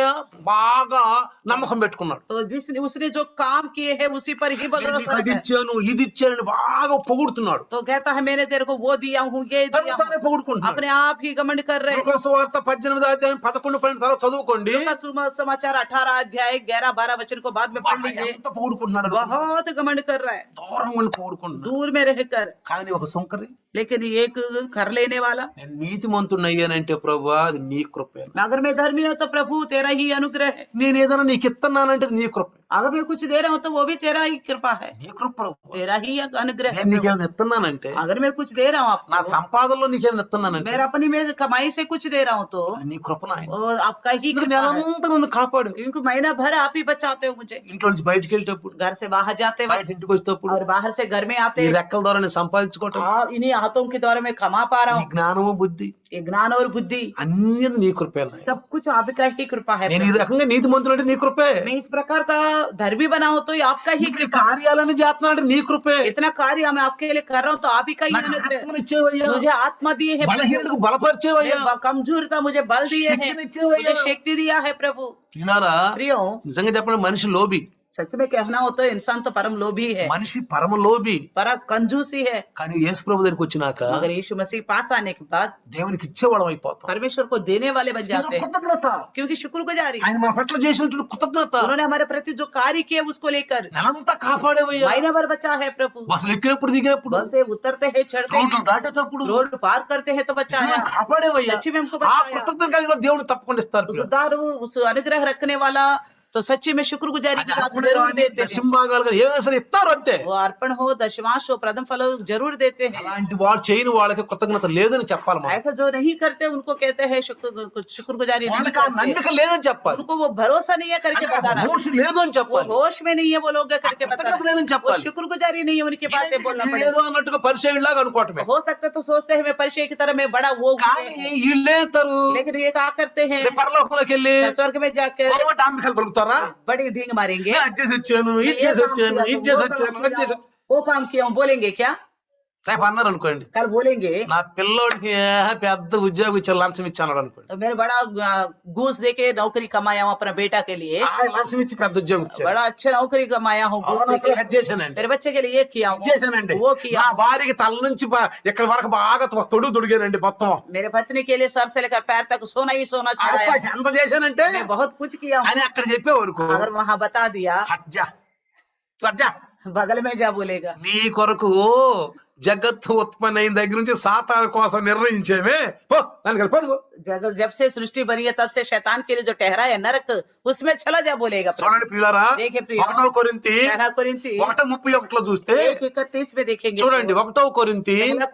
బాగా నమ్మకం పెట్టుకున్నాడు. तो जिसने उसने जो काम किए हैं उसी पर ही నేను भरोसा నీకు అది रखा है। ఇచ్చాను, ఇది ఇచ్చానని బాగా పొగుడుతున్నాడు. तो कहता है मैंने तेरे को वो दिया हूँ, ये తను दिया తానే हूँ, పొగుడుకుంటున్నాడు. अपने आप ही घमंड कर रहे हैं। లూకా సువార్త 18 అధ్యాయం 11 12 తర్వాత చదువుకోండి. लूका समाचार 18 अध्याय 11 12 वचन को बाद में पढ़ लीजिए। ఎంత పొగుడుకుంటున్నాడు, बहुत घमंड कर रहा है, దూరం వెళ్ళి పొగుడుకుంటున్నాడు. दूर में रहकर। కానీ ఒక సుంకరి, लेकिन एक कर लेने वाला, నేను నీతిమంతుడిని అయ్యానంటే ప్రభువా అది నీ కృపే. अगर मैं धर्मी हूँ तो प्रभु तेरा ही अनुग्रह है, నేను ఏదైనా నీకు ఇస్తున్నానంటే నీ కృపే. अगर मैं कुछ दे रहा हूँ तो वो भी तेरा ही कृपा है, నీ కృప ప్రభు. तेरा ही अनुग्रह है। నేను నీకేమైనా ఇస్తున్నానంటే, अगर मैं कुछ दे रहा हूँ నా आपको, సంపాదనలో నీకేమైనా ఇస్తున్నానంటే मेरा अपनी में कमाई से कुछ दे रहा हूँ तो అది నీ కృప నాయన. वो आपका ही ఎందుకు कृपा है, నెలంతా నన్ను కాపాడు. क्योंकि महीना भर आप ही बचाते हो मुझे। ఇంట్లో నుంచి బయటికి వెళ్ళేటప్పుడు, घर से बाहर जाते బయట वक्त ఇంటికి వచ్చేటప్పుడు और बाहर से घर में आते ఈ రెక్కల ద్వారా నేను సంపాదించుకోవటం, इन्हीं हाथों के द्वारा मैं कमा पा रहा నీ हूँ। జ్ఞానము బుద్ధి ये ज्ञान और बुद्धि అన్ని నీ కృపే నాయన. सब कुछ आपका ही कृपा है। నేను ఈ రకంగా నీతిమంతుడు అంటే నీ కృపే. मैं इस प्रकार का धर्मी बना हूं तो ये आपका ही ఈ కార్యాలన్నీ చేస్తున్నానంటే నీ కృపే. इतना कार्य मैं आपके लिए कर रहा हूँ तो आप ही का ही నాకు अनुग्रह। ఆత్మనిచ్చేవయ్యా, मुझे आत्मा दिए है प्रभु, బలహీనుడికి బలపరిచేవయ్యా, मैं कमजोर था मुझे बल दिए है, శక్తినిచ్చేవయ్యా. मुझे शक्ति दिया है प्रभु। విన్నారా? प्रियो, నిజంగా చెప్పండి, మనిషి లోబి, सच में कहना हो तो इंसान तो परम लोभी है, మనిషి పరమ లోబి. पर कंजूसी है। కానీ యేసు ప్రభు దగ్గరికి వచ్చినాక मगर यीशु मसीह पास आने के बाद దేవునికి ఇచ్చేవాళ్ళం అయిపోతాం. परमेश्वर को देने वाले बन जाते हैं, కృతజ్ఞత, क्योंकि शुक्रगुजारी ఆయన మన పట్ల చేసినటువంటి కృతజ్ఞత. उन्होंने हमारे प्रति जो कार्य किए उसको लेकर నెలంతా కాపాడేవయ్యా. महीना भर बचा है प्रभु। బస్సులు ఎక్కినప్పుడు దిగినప్పుడు, बस से उतरते हैं चढ़ते రోడ్లు हैं, దాటేటప్పుడు रोड पार करते हैं तो बचाया, నిజంగా కాపాడేవయ్యా. सच्ची में हमको ఆ बचाया। కృతజ్ఞత కలిగిన దేవుడు తప్పకుండా ఇస్తారు. उस उदार उस अनुग्रह रखने वाला तो सच्ची में शुक्रगुजारी की बात అప్పుడే जरूर देते हैं। దశంభాగాలు కానీ ఏమైనా సరే ఇస్తారు అంతే. वो अर्पण हो, दशमांश हो, प्रथम फल हो, जरूर देते हैं। అలాంటి వాళ్ళు చేయని వాళ్ళకి కృతజ్ఞత లేదని చెప్పాలి. మనం ऐसा जो नहीं करते उनको कहते हैं शुक्रगुजारी नहीं వాళ్ళకి ఆ करते, నమ్మిక లేదని చెప్పాలి, उनको वो भरोसा नहीं है करके बताना, హోష్ లేదు అని वो చెప్పాలి, होश में नहीं है वो लोग करके కృతజ్ఞత बताना, లేదని वो చెప్పాలి. शुक्रगुजारी नहीं है उनके पास से बोलना पड़ेगा। ఏదో అన్నట్టుగా పరిచయంలాగా అనుకోవటమే. हो सकता है तो सोचते हैं मैं परिचय की तरह मैं बड़ा वो हूँ। కానీ వీళ్ళేస్తారు लेकिन ये क्या करते हैं, పరలోకంలోకి వెళ్ళి स्वर्ग में जाकर డాంబికలు పలుకుతారా, बड़ी ढींग मारेंगे, నేను అది చేసి వచ్చాను, ఇది ये చేసి काम వచ్చాను, किया, ఇది वो చేసి काम వచ్చాను, అది किया, చేసి వచ్చాను. वो काम किया हूँ, बोलेंगे क्या? రేపు అన్నారు అనుకోండి, कल बोलेंगे నా పిల్లోడికి పెద్ద ఉద్యోగం ఇచ్చాను, లంచం ఇచ్చాను అనుకోండి. तो मैंने बड़ा घूस देके नौकरी कमाया हूँ अपने बेटा के लिए, ఆ లంచం ఇచ్చి పెద్ద ఉద్యోగం ఇచ్చాను. बड़ा अच्छा नौकरी कमाया हूँ घूस देके, అది చేశానండి, मेरे बच्चे के लिए ये किया हूँ, చేశానండి. वो किया నా हूँ, భార్యకి తల నుంచి ఇక్కడ వరకు బాగా తొడిగానండి మొత్తం. मेरे पत्नी के लिए सर से लेकर पैर तक सोना ही सोना चढ़ाया, ఎంత చేశానంటే मैं बहुत कुछ किया हूँ। అని అక్కడ చెప్పే వరకు अगर वहाँ बता दिया హజ్జా హజ్జా बगल में जा बोलेगा, నీ కొరకు జగత్తు ఉత్పన్న అయిన దగ్గర నుంచి సాతాను కోసం నిర్ణయించేమే పో దానికి వెళ్ళి పో. जब से सृष्टि बनी है तब से शैतान के लिए जो ठहराया नरक उसमें चला जा बोलेगा। చూడండి ప్రియులారా, देखे प्रिय, 1 కొరింథీ 1:31 చూస్తే 1:31 में देखेंगे, చూడండి 1 కొరింథీ 1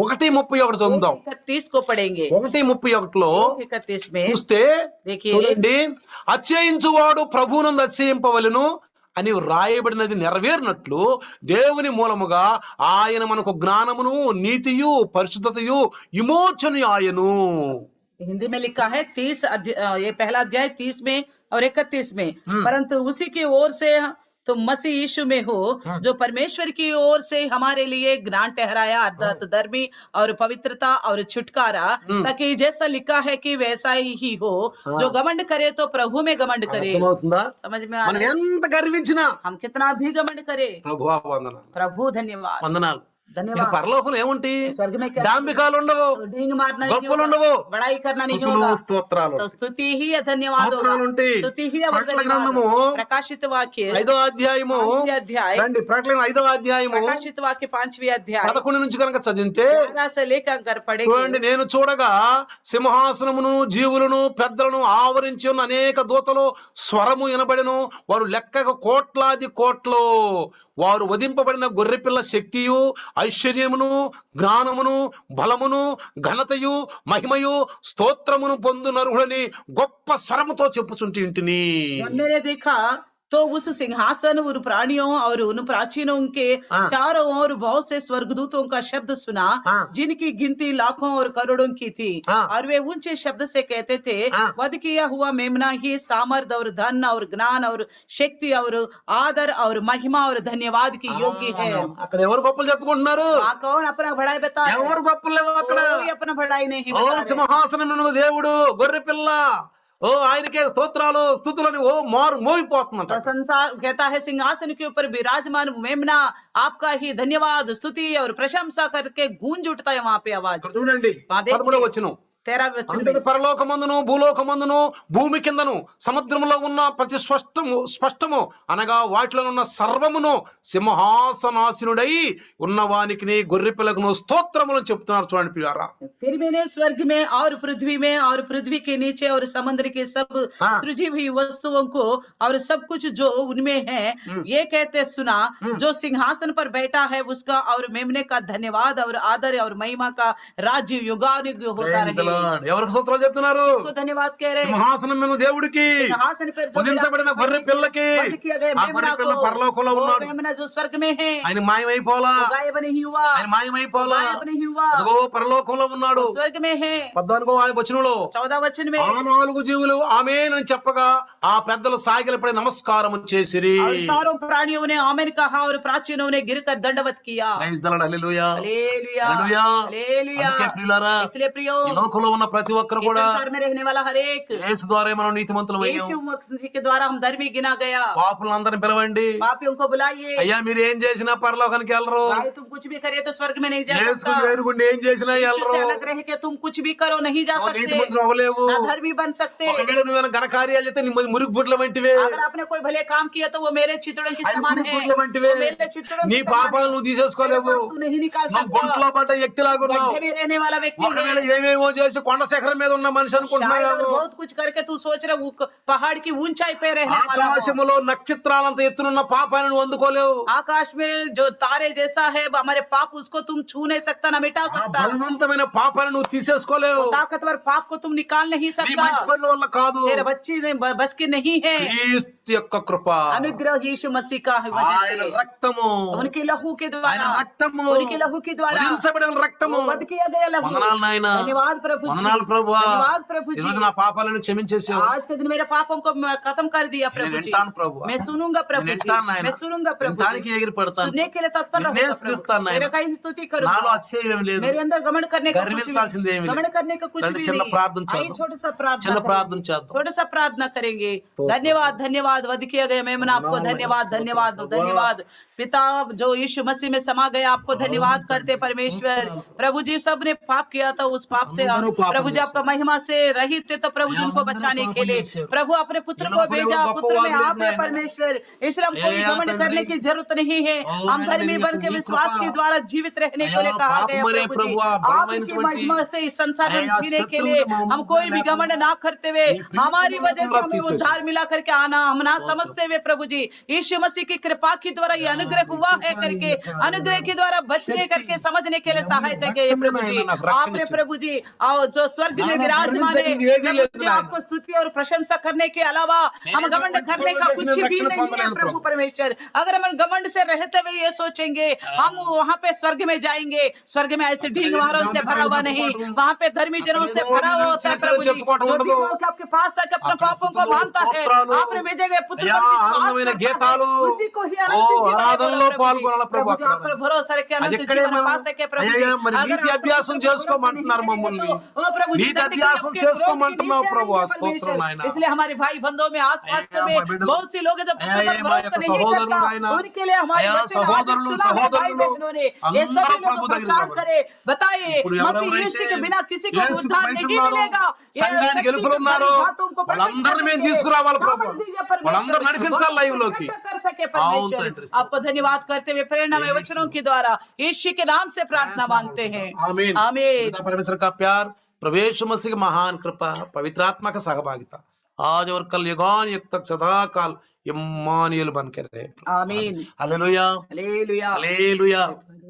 1:31 చదువుదాం. 1:31 को पढ़ेंगे, 1:31 1:31 में చూస్తే देखिए, చూడండి, అత్యయించువాడు ప్రభువునందు అతిశయింపవలెను అని రాయబడినది నెరవేరినట్లు దేవుని మూలముగా ఆయన మనకు జ్ఞానమును నీతియు పరిశుద్ధతయు విమోచన ఆయను. हिंदी में लिखा है 30 ये पहला अध्याय 30 में और 31 में, परंतु उसी की ओर से तुम मसीह यीशु में हो जो परमेश्वर की ओर से हमारे लिए ज्ञान ठहराया, अर्थात धर्मी और पवित्रता और छुटकारा, ताकि जैसा लिखा है कि वैसा ही हो, जो घमंड करे तो प्रभु में घमंड करे। అర్థమవుతుందా? समझ में आ మనం रहा है? ఎంత గర్వించినా हम कितना भी घमंड करे, ప్రభువా వందనాలు, प्रभु धन्यवाद వందనాలు. ఇక धन्यवाद। పరలోకంలో ఏముంటి? स्वर्ग में क्या, డాంబికాలు ఉండవు, तो ढींग मारना नहीं గొప్పలు होगा, ఉండవు, बड़ाई करना नहीं స్తుతులు होगा, స్తోత్రాలు, तो स्तुति ही है धन्यवाद స్తోత్రాలు होगा, ఉంటాయి. स्तुति ही है ప్రకటన धन्यवाद గ్రంథము होगा। प्रकाशित वाक्य 5వ అధ్యాయము, 5वीं अध्याय, రండి ప్రకటన 5వ అధ్యాయము प्रकाशित वाक्य 5वीं अध्याय 11 నుంచి కనుక చదివితే 11 से लेकर पढ़ेंगे। చూడండి, నేను చూడగా సింహాసనమును జీవులను పెద్దలను ఆవరించి ఉన్న అనేక దూతలు స్వరము వినబడెను, వారు లెక్కకు కోట్లాది కోట్లు, వారు వధింపబడిన గొర్రెపిల్ల శక్తియు ఐశ్వర్యమును జ్ఞానమును బలమును ఘనతయు మహిమయు స్తోత్రమును పొందునర్హుడని గొప్ప స్వరముతో చెప్పుచుంటి ఇంటిని. जब मैंने देखा तो उस सिंहासन और प्राणियों और उन प्राचीनों के चारों ओर बहुत से स्वर्गदूतों का शब्द सुना, जिनकी गिनती लाखों और करोड़ों की थी, और वे ऊंचे शब्द से कहते थे, वध किया हुआ मेमना ही सामर्थ और धन और ज्ञान और शक्ति और आदर और महिमा और धन्यवाद की योग्य है। అక్కడ ఎవరు గొప్పలు చెప్పుకుంటున్నారు? वहाँ कौन अपना बड़ाई बता रहा है? ఎవరు గొప్పలు లేవు అక్కడ. कोई अपना बड़ाई नहीं ఓ बता रहे। సింహాసనమున దేవుడు గొర్రెపిల్ల ఓ ఆయనకే స్తోత్రాలు స్తుతులని ఓ మారు మోగిపోతున్నట. संसार कहता है सिंहासन के ऊपर विराजमान मेमना आपका ही धन्यवाद स्तुति और प्रशंसा करके गूंज उठता है वहां पे आवाज। చూడండి 13వ వచనం. 13 वचन అంతటి పరలోకమందును భూలోకమందును భూమి కిందను సముద్రములో ఉన్న ప్రతి స్పష్టము అనగా వాటిలో ఉన్న సర్వమును సింహాసనాసీనుడై ఉన్నవానికి గొర్రెపిల్లకును స్తోత్రములను చెప్తున్నారు. చూడండి ప్రియారా. फिर मैंने स्वर्ग में और पृथ्वी के नीचे और समुद्र के सब सृजी हुई वस्तुओं को और सब कुछ जो उनमें है ये कहते सुना, जो सिंहासन पर बैठा है उसका और मेमने का धन्यवाद और आदर और महिमा का राज्य युगानुयुग होता रहे। ఎవరికి స్తోత్రాలు చెప్తున్నారు? इसको धन्यवाद कह रहे हैं। సింహాసనం మీద దేవుడికి, सिंहासन पर जो వధించబడిన గొర్రె పిల్లకి, वध किया गया ఆ मेमना గొర్రె పిల్ల को, పరలోకంలో वो ఉన్నాడు. मेमना जो स्वर्ग में है ఆయన మాయమైపోలా, वो गायब नहीं हुआ, ఆయన మాయమైపోలా, गायब नहीं हुआ, అదిగో పరలోకంలో ఉన్నాడు. वो स्वर्ग में है। 14వ వచనంలో 14 वचन में ఆ 4 జీవులు ఆమేన్ అని చెప్పగా ఆ పెద్దలు సాగిలపడి నమస్కారం చేసిరి. और चारों प्राणियों ने आमीन कहा और प्राचीनों ने गिरकर दंडवत किया। Praise the Lord. Hallelujah. Hallelujah, hallelujah. Hallelujah. అందుకే ప్రియులారా, इसलिए प्रियो ఈ లోకంలో ఉన్న ప్రతి ఒక్కరు इस కూడా संसार में रहने वाला हर एक యేసు ద్వారా మనం నీతిమంతులం అయ్యాం. यीशु मसीह के द्वारा हम धर्मी गिना गया। పాపులందరిని పిలవండి. पापियों को बुलाइए। అయ్యా మీరు ఏం చేసినా పరలోకానికి వెళ్ళరు. भाई तुम कुछ भी करे तो स्वर्ग में नहीं जा యేసుకు सकता। చేరుకుంటే ఏం చేసినా यीशु వెళ్ళరు. से अलग रह के तुम कुछ भी करो नहीं जा నువ్వు सकते, నీతిమంతుడు అవ్వలేవు. ना धर्मी बन सकते। ఒకవేళ నువ్వేమైనా ఘనకార్యాలు చేస్తే నీ మురికి బుట్ల వంటివే. अगर आपने कोई भले काम किया तो वो मेरे चितड़ों की అది समान మురికి है, బుట్ల వంటివే. वो मेरे चितड़ों నీ की समान పాపాలు है। నువ్వు తీసేసుకోలేవు. तेरे पाप तू नहीं निकाल నువ్వు सकता। గుంటలో పడ్డ వ్యక్తిలాగున్నావు. गड्ढे में रहने वाला व्यक्ति ఒకవేళ है। ఏమేమో చేసి కొండ శిఖరం మీద ఉన్న మనిషి शायद అనుకుంటున్నావు. बहुत कुछ करके तू सोच रहा वो पहाड़ की ऊंचाई पे रहने वाला हो। ఆకాశములో నక్షత్రాలంత ఎత్తునున్న పాపాన్ని నువ్వు అందుకోలేవు. आकाश में जो तारे जैसा है हमारे पाप उसको तुम छू नहीं सकता, ना मिटा ఆ सकता। బలవంతమైన పాపాన్ని నువ్వు తీసేసుకోలేవు. वो ताकतवर पाप को तुम निकाल नहीं నీ सकता। మంచి పనుల వల్ల కాదు. तेरे बच्ची में बस की नहीं है। క్రీస్తు యొక్క కృప, अनुग्रह यीशु मसीह का है वजह ఆయన से, రక్తము, उनके लहू के ఆయన द्वारा, రక్తము, उनके लहू के द्वारा వధించబడిన రక్తము. वध किया गया लहू। వందనాలు నాయనా, धन्यवाद प्रभु जी, వందనాలు ప్రభువా. धन्यवाद प्रभु ఈ రోజు जी। నా పాపాలను క్షమించేసావు. आज के दिन मेरे पापों को खत्म कर दिया నేను प्रभु जी। వింటాను ప్రభువా. मैं सुनूंगा प्रभु నేను जी, వింటాను నాయనా. मैं सुनूंगा प्रभु వినటానికి जी, ఎగిరి పడతాను. सुनने के लिए तत्पर నిన్నే रहूंगा స్తుతిస్తాను प्रभु। నాయనా. मेरे कहीं स्तुति నాలో करूंगा। అతిశయం లేదు. मेरे अंदर गमन करने का कुछ గర్వించాల్సింది ఏమీ भी, गमन లేదు. करने का कुछ రండి भी చిన్న नहीं। ప్రార్థన आइए చేద్దాం. छोटा सा प्रार्थना చిన్న करेंगे। ప్రార్థన చేద్దాం. छोटा सा प्रार्थना करेंगे। धन्यवाद धन्यवाद वध किया गया मेमना, आपको धन्यवाद धन्यवाद धन्यवाद। पिता जो यीशु मसीह में समा गया आपको धन्यवाद करते परमेश्वर। प्रभु जी सब ने पाप किया था, उस पाप से प्रभु जी आपका महिमा से रहित थे, तो प्रभु जी उनको बचाने के लिए प्रभु अपने पुत्र को भेजा। पुत्र में आप है परमेश्वर, इसलिए हम कोई घमंड करने की जरूरत नहीं है। हम धर्मी बन के विश्वास के द्वारा जीवित रहने के लिए कहा गया प्रभु जी। आपकी महिमा से इस संसार में जीने के लिए हम कोई भी घमंड ना करते हुए हमारी वजह से हमें उद्धार मिला करके आना हम ना समझते हुए प्रभु जी यीशु मसीह की कृपा के द्वारा ये अनुग्रह हुआ है करके अनुग्रह के द्वारा बचने करके समझने के लिए सहायता के प्रभु जी। आपने प्रभु जी और जो स्वर्ग में विराजमान है प्रभु जी, आपको स्तुति और प्रशंसा करने के अलावा हम घमंड करने का कुछ भी नहीं है प्रभु परमेश्वर। अगर हम घमंड से रहते हुए ये सोचेंगे हम वहाँ पे स्वर्ग में जाएंगे, स्वर्ग में ऐसे ढींग मारों से भरा हुआ नहीं, वहाँ पे धर्मी जनों से भरा हुआ होता है प्रभु जी। जो भी लोग आपके पास आके अपने पापों को मानता है, आपने भेजे गए पुत्र पर विश्वास करता है, उसी को ही अनंत जीवन है प्रभु जी। आप पर भरोसा रखे अनंत जीवन पा सके प्रभु जी। నీతి అభ్యాసం చేసుకోమంటున్నారు మమ్మల్ని. ओ प्रभु जी, నీతి అభ్యాసం చేసుకోమంటున్నావు ప్రభు. స్తోత్రం నాయనా. इसलिए हमारे भाई बंधुओं में आस-पास में बहुत सी लोग जब पुत्र पर మా भरोसा యొక్క नहीं సహోదరులు करता, నాయనా, उनके लिए हमारे అయ్యా बच्चे ने आज సహోదరులు सुना है, भाई సహోదరులు बहनों ने ये అందరూ सभी लोग ప్రభు దగ్గరికి प्रचार రావాలి. करे, बताइए ఇప్పుడు मसीह यीशु ఎవరెవరైతే के बिना किसी को యేసుకు उद्धार బయట नहीं ఉన్నారో, मिलेगा। ये సంఘానికి शक्ति వెలుపల के ఉన్నారో बातों को प्रकट వాళ్ళందరినీ మేము करके తీసుకురావాలి ప్రభు. सामर्थ दीजिए परमेश्वर, వాళ్ళందరూ నడిపించాలి లైవ్ లోకి. प्रकट कर सके అవును परमेश्वर। తండ్రి. आपको धन्यवाद करते हुए प्रेरणा में वचनों के द्वारा यीशु के नाम से प्रार्थना मांगते हैं, आमीन। आमीन। पिता परमेश्वर का प्यार, प्रभु यीशु मसीह की महान कृपा, पवित्र आत्मा का सहभागिता आज और कल युगान युग तक सदा काल इम्मानुएल बन के रहे। आमीन। Hallelujah, hallelujah. हालेलुया।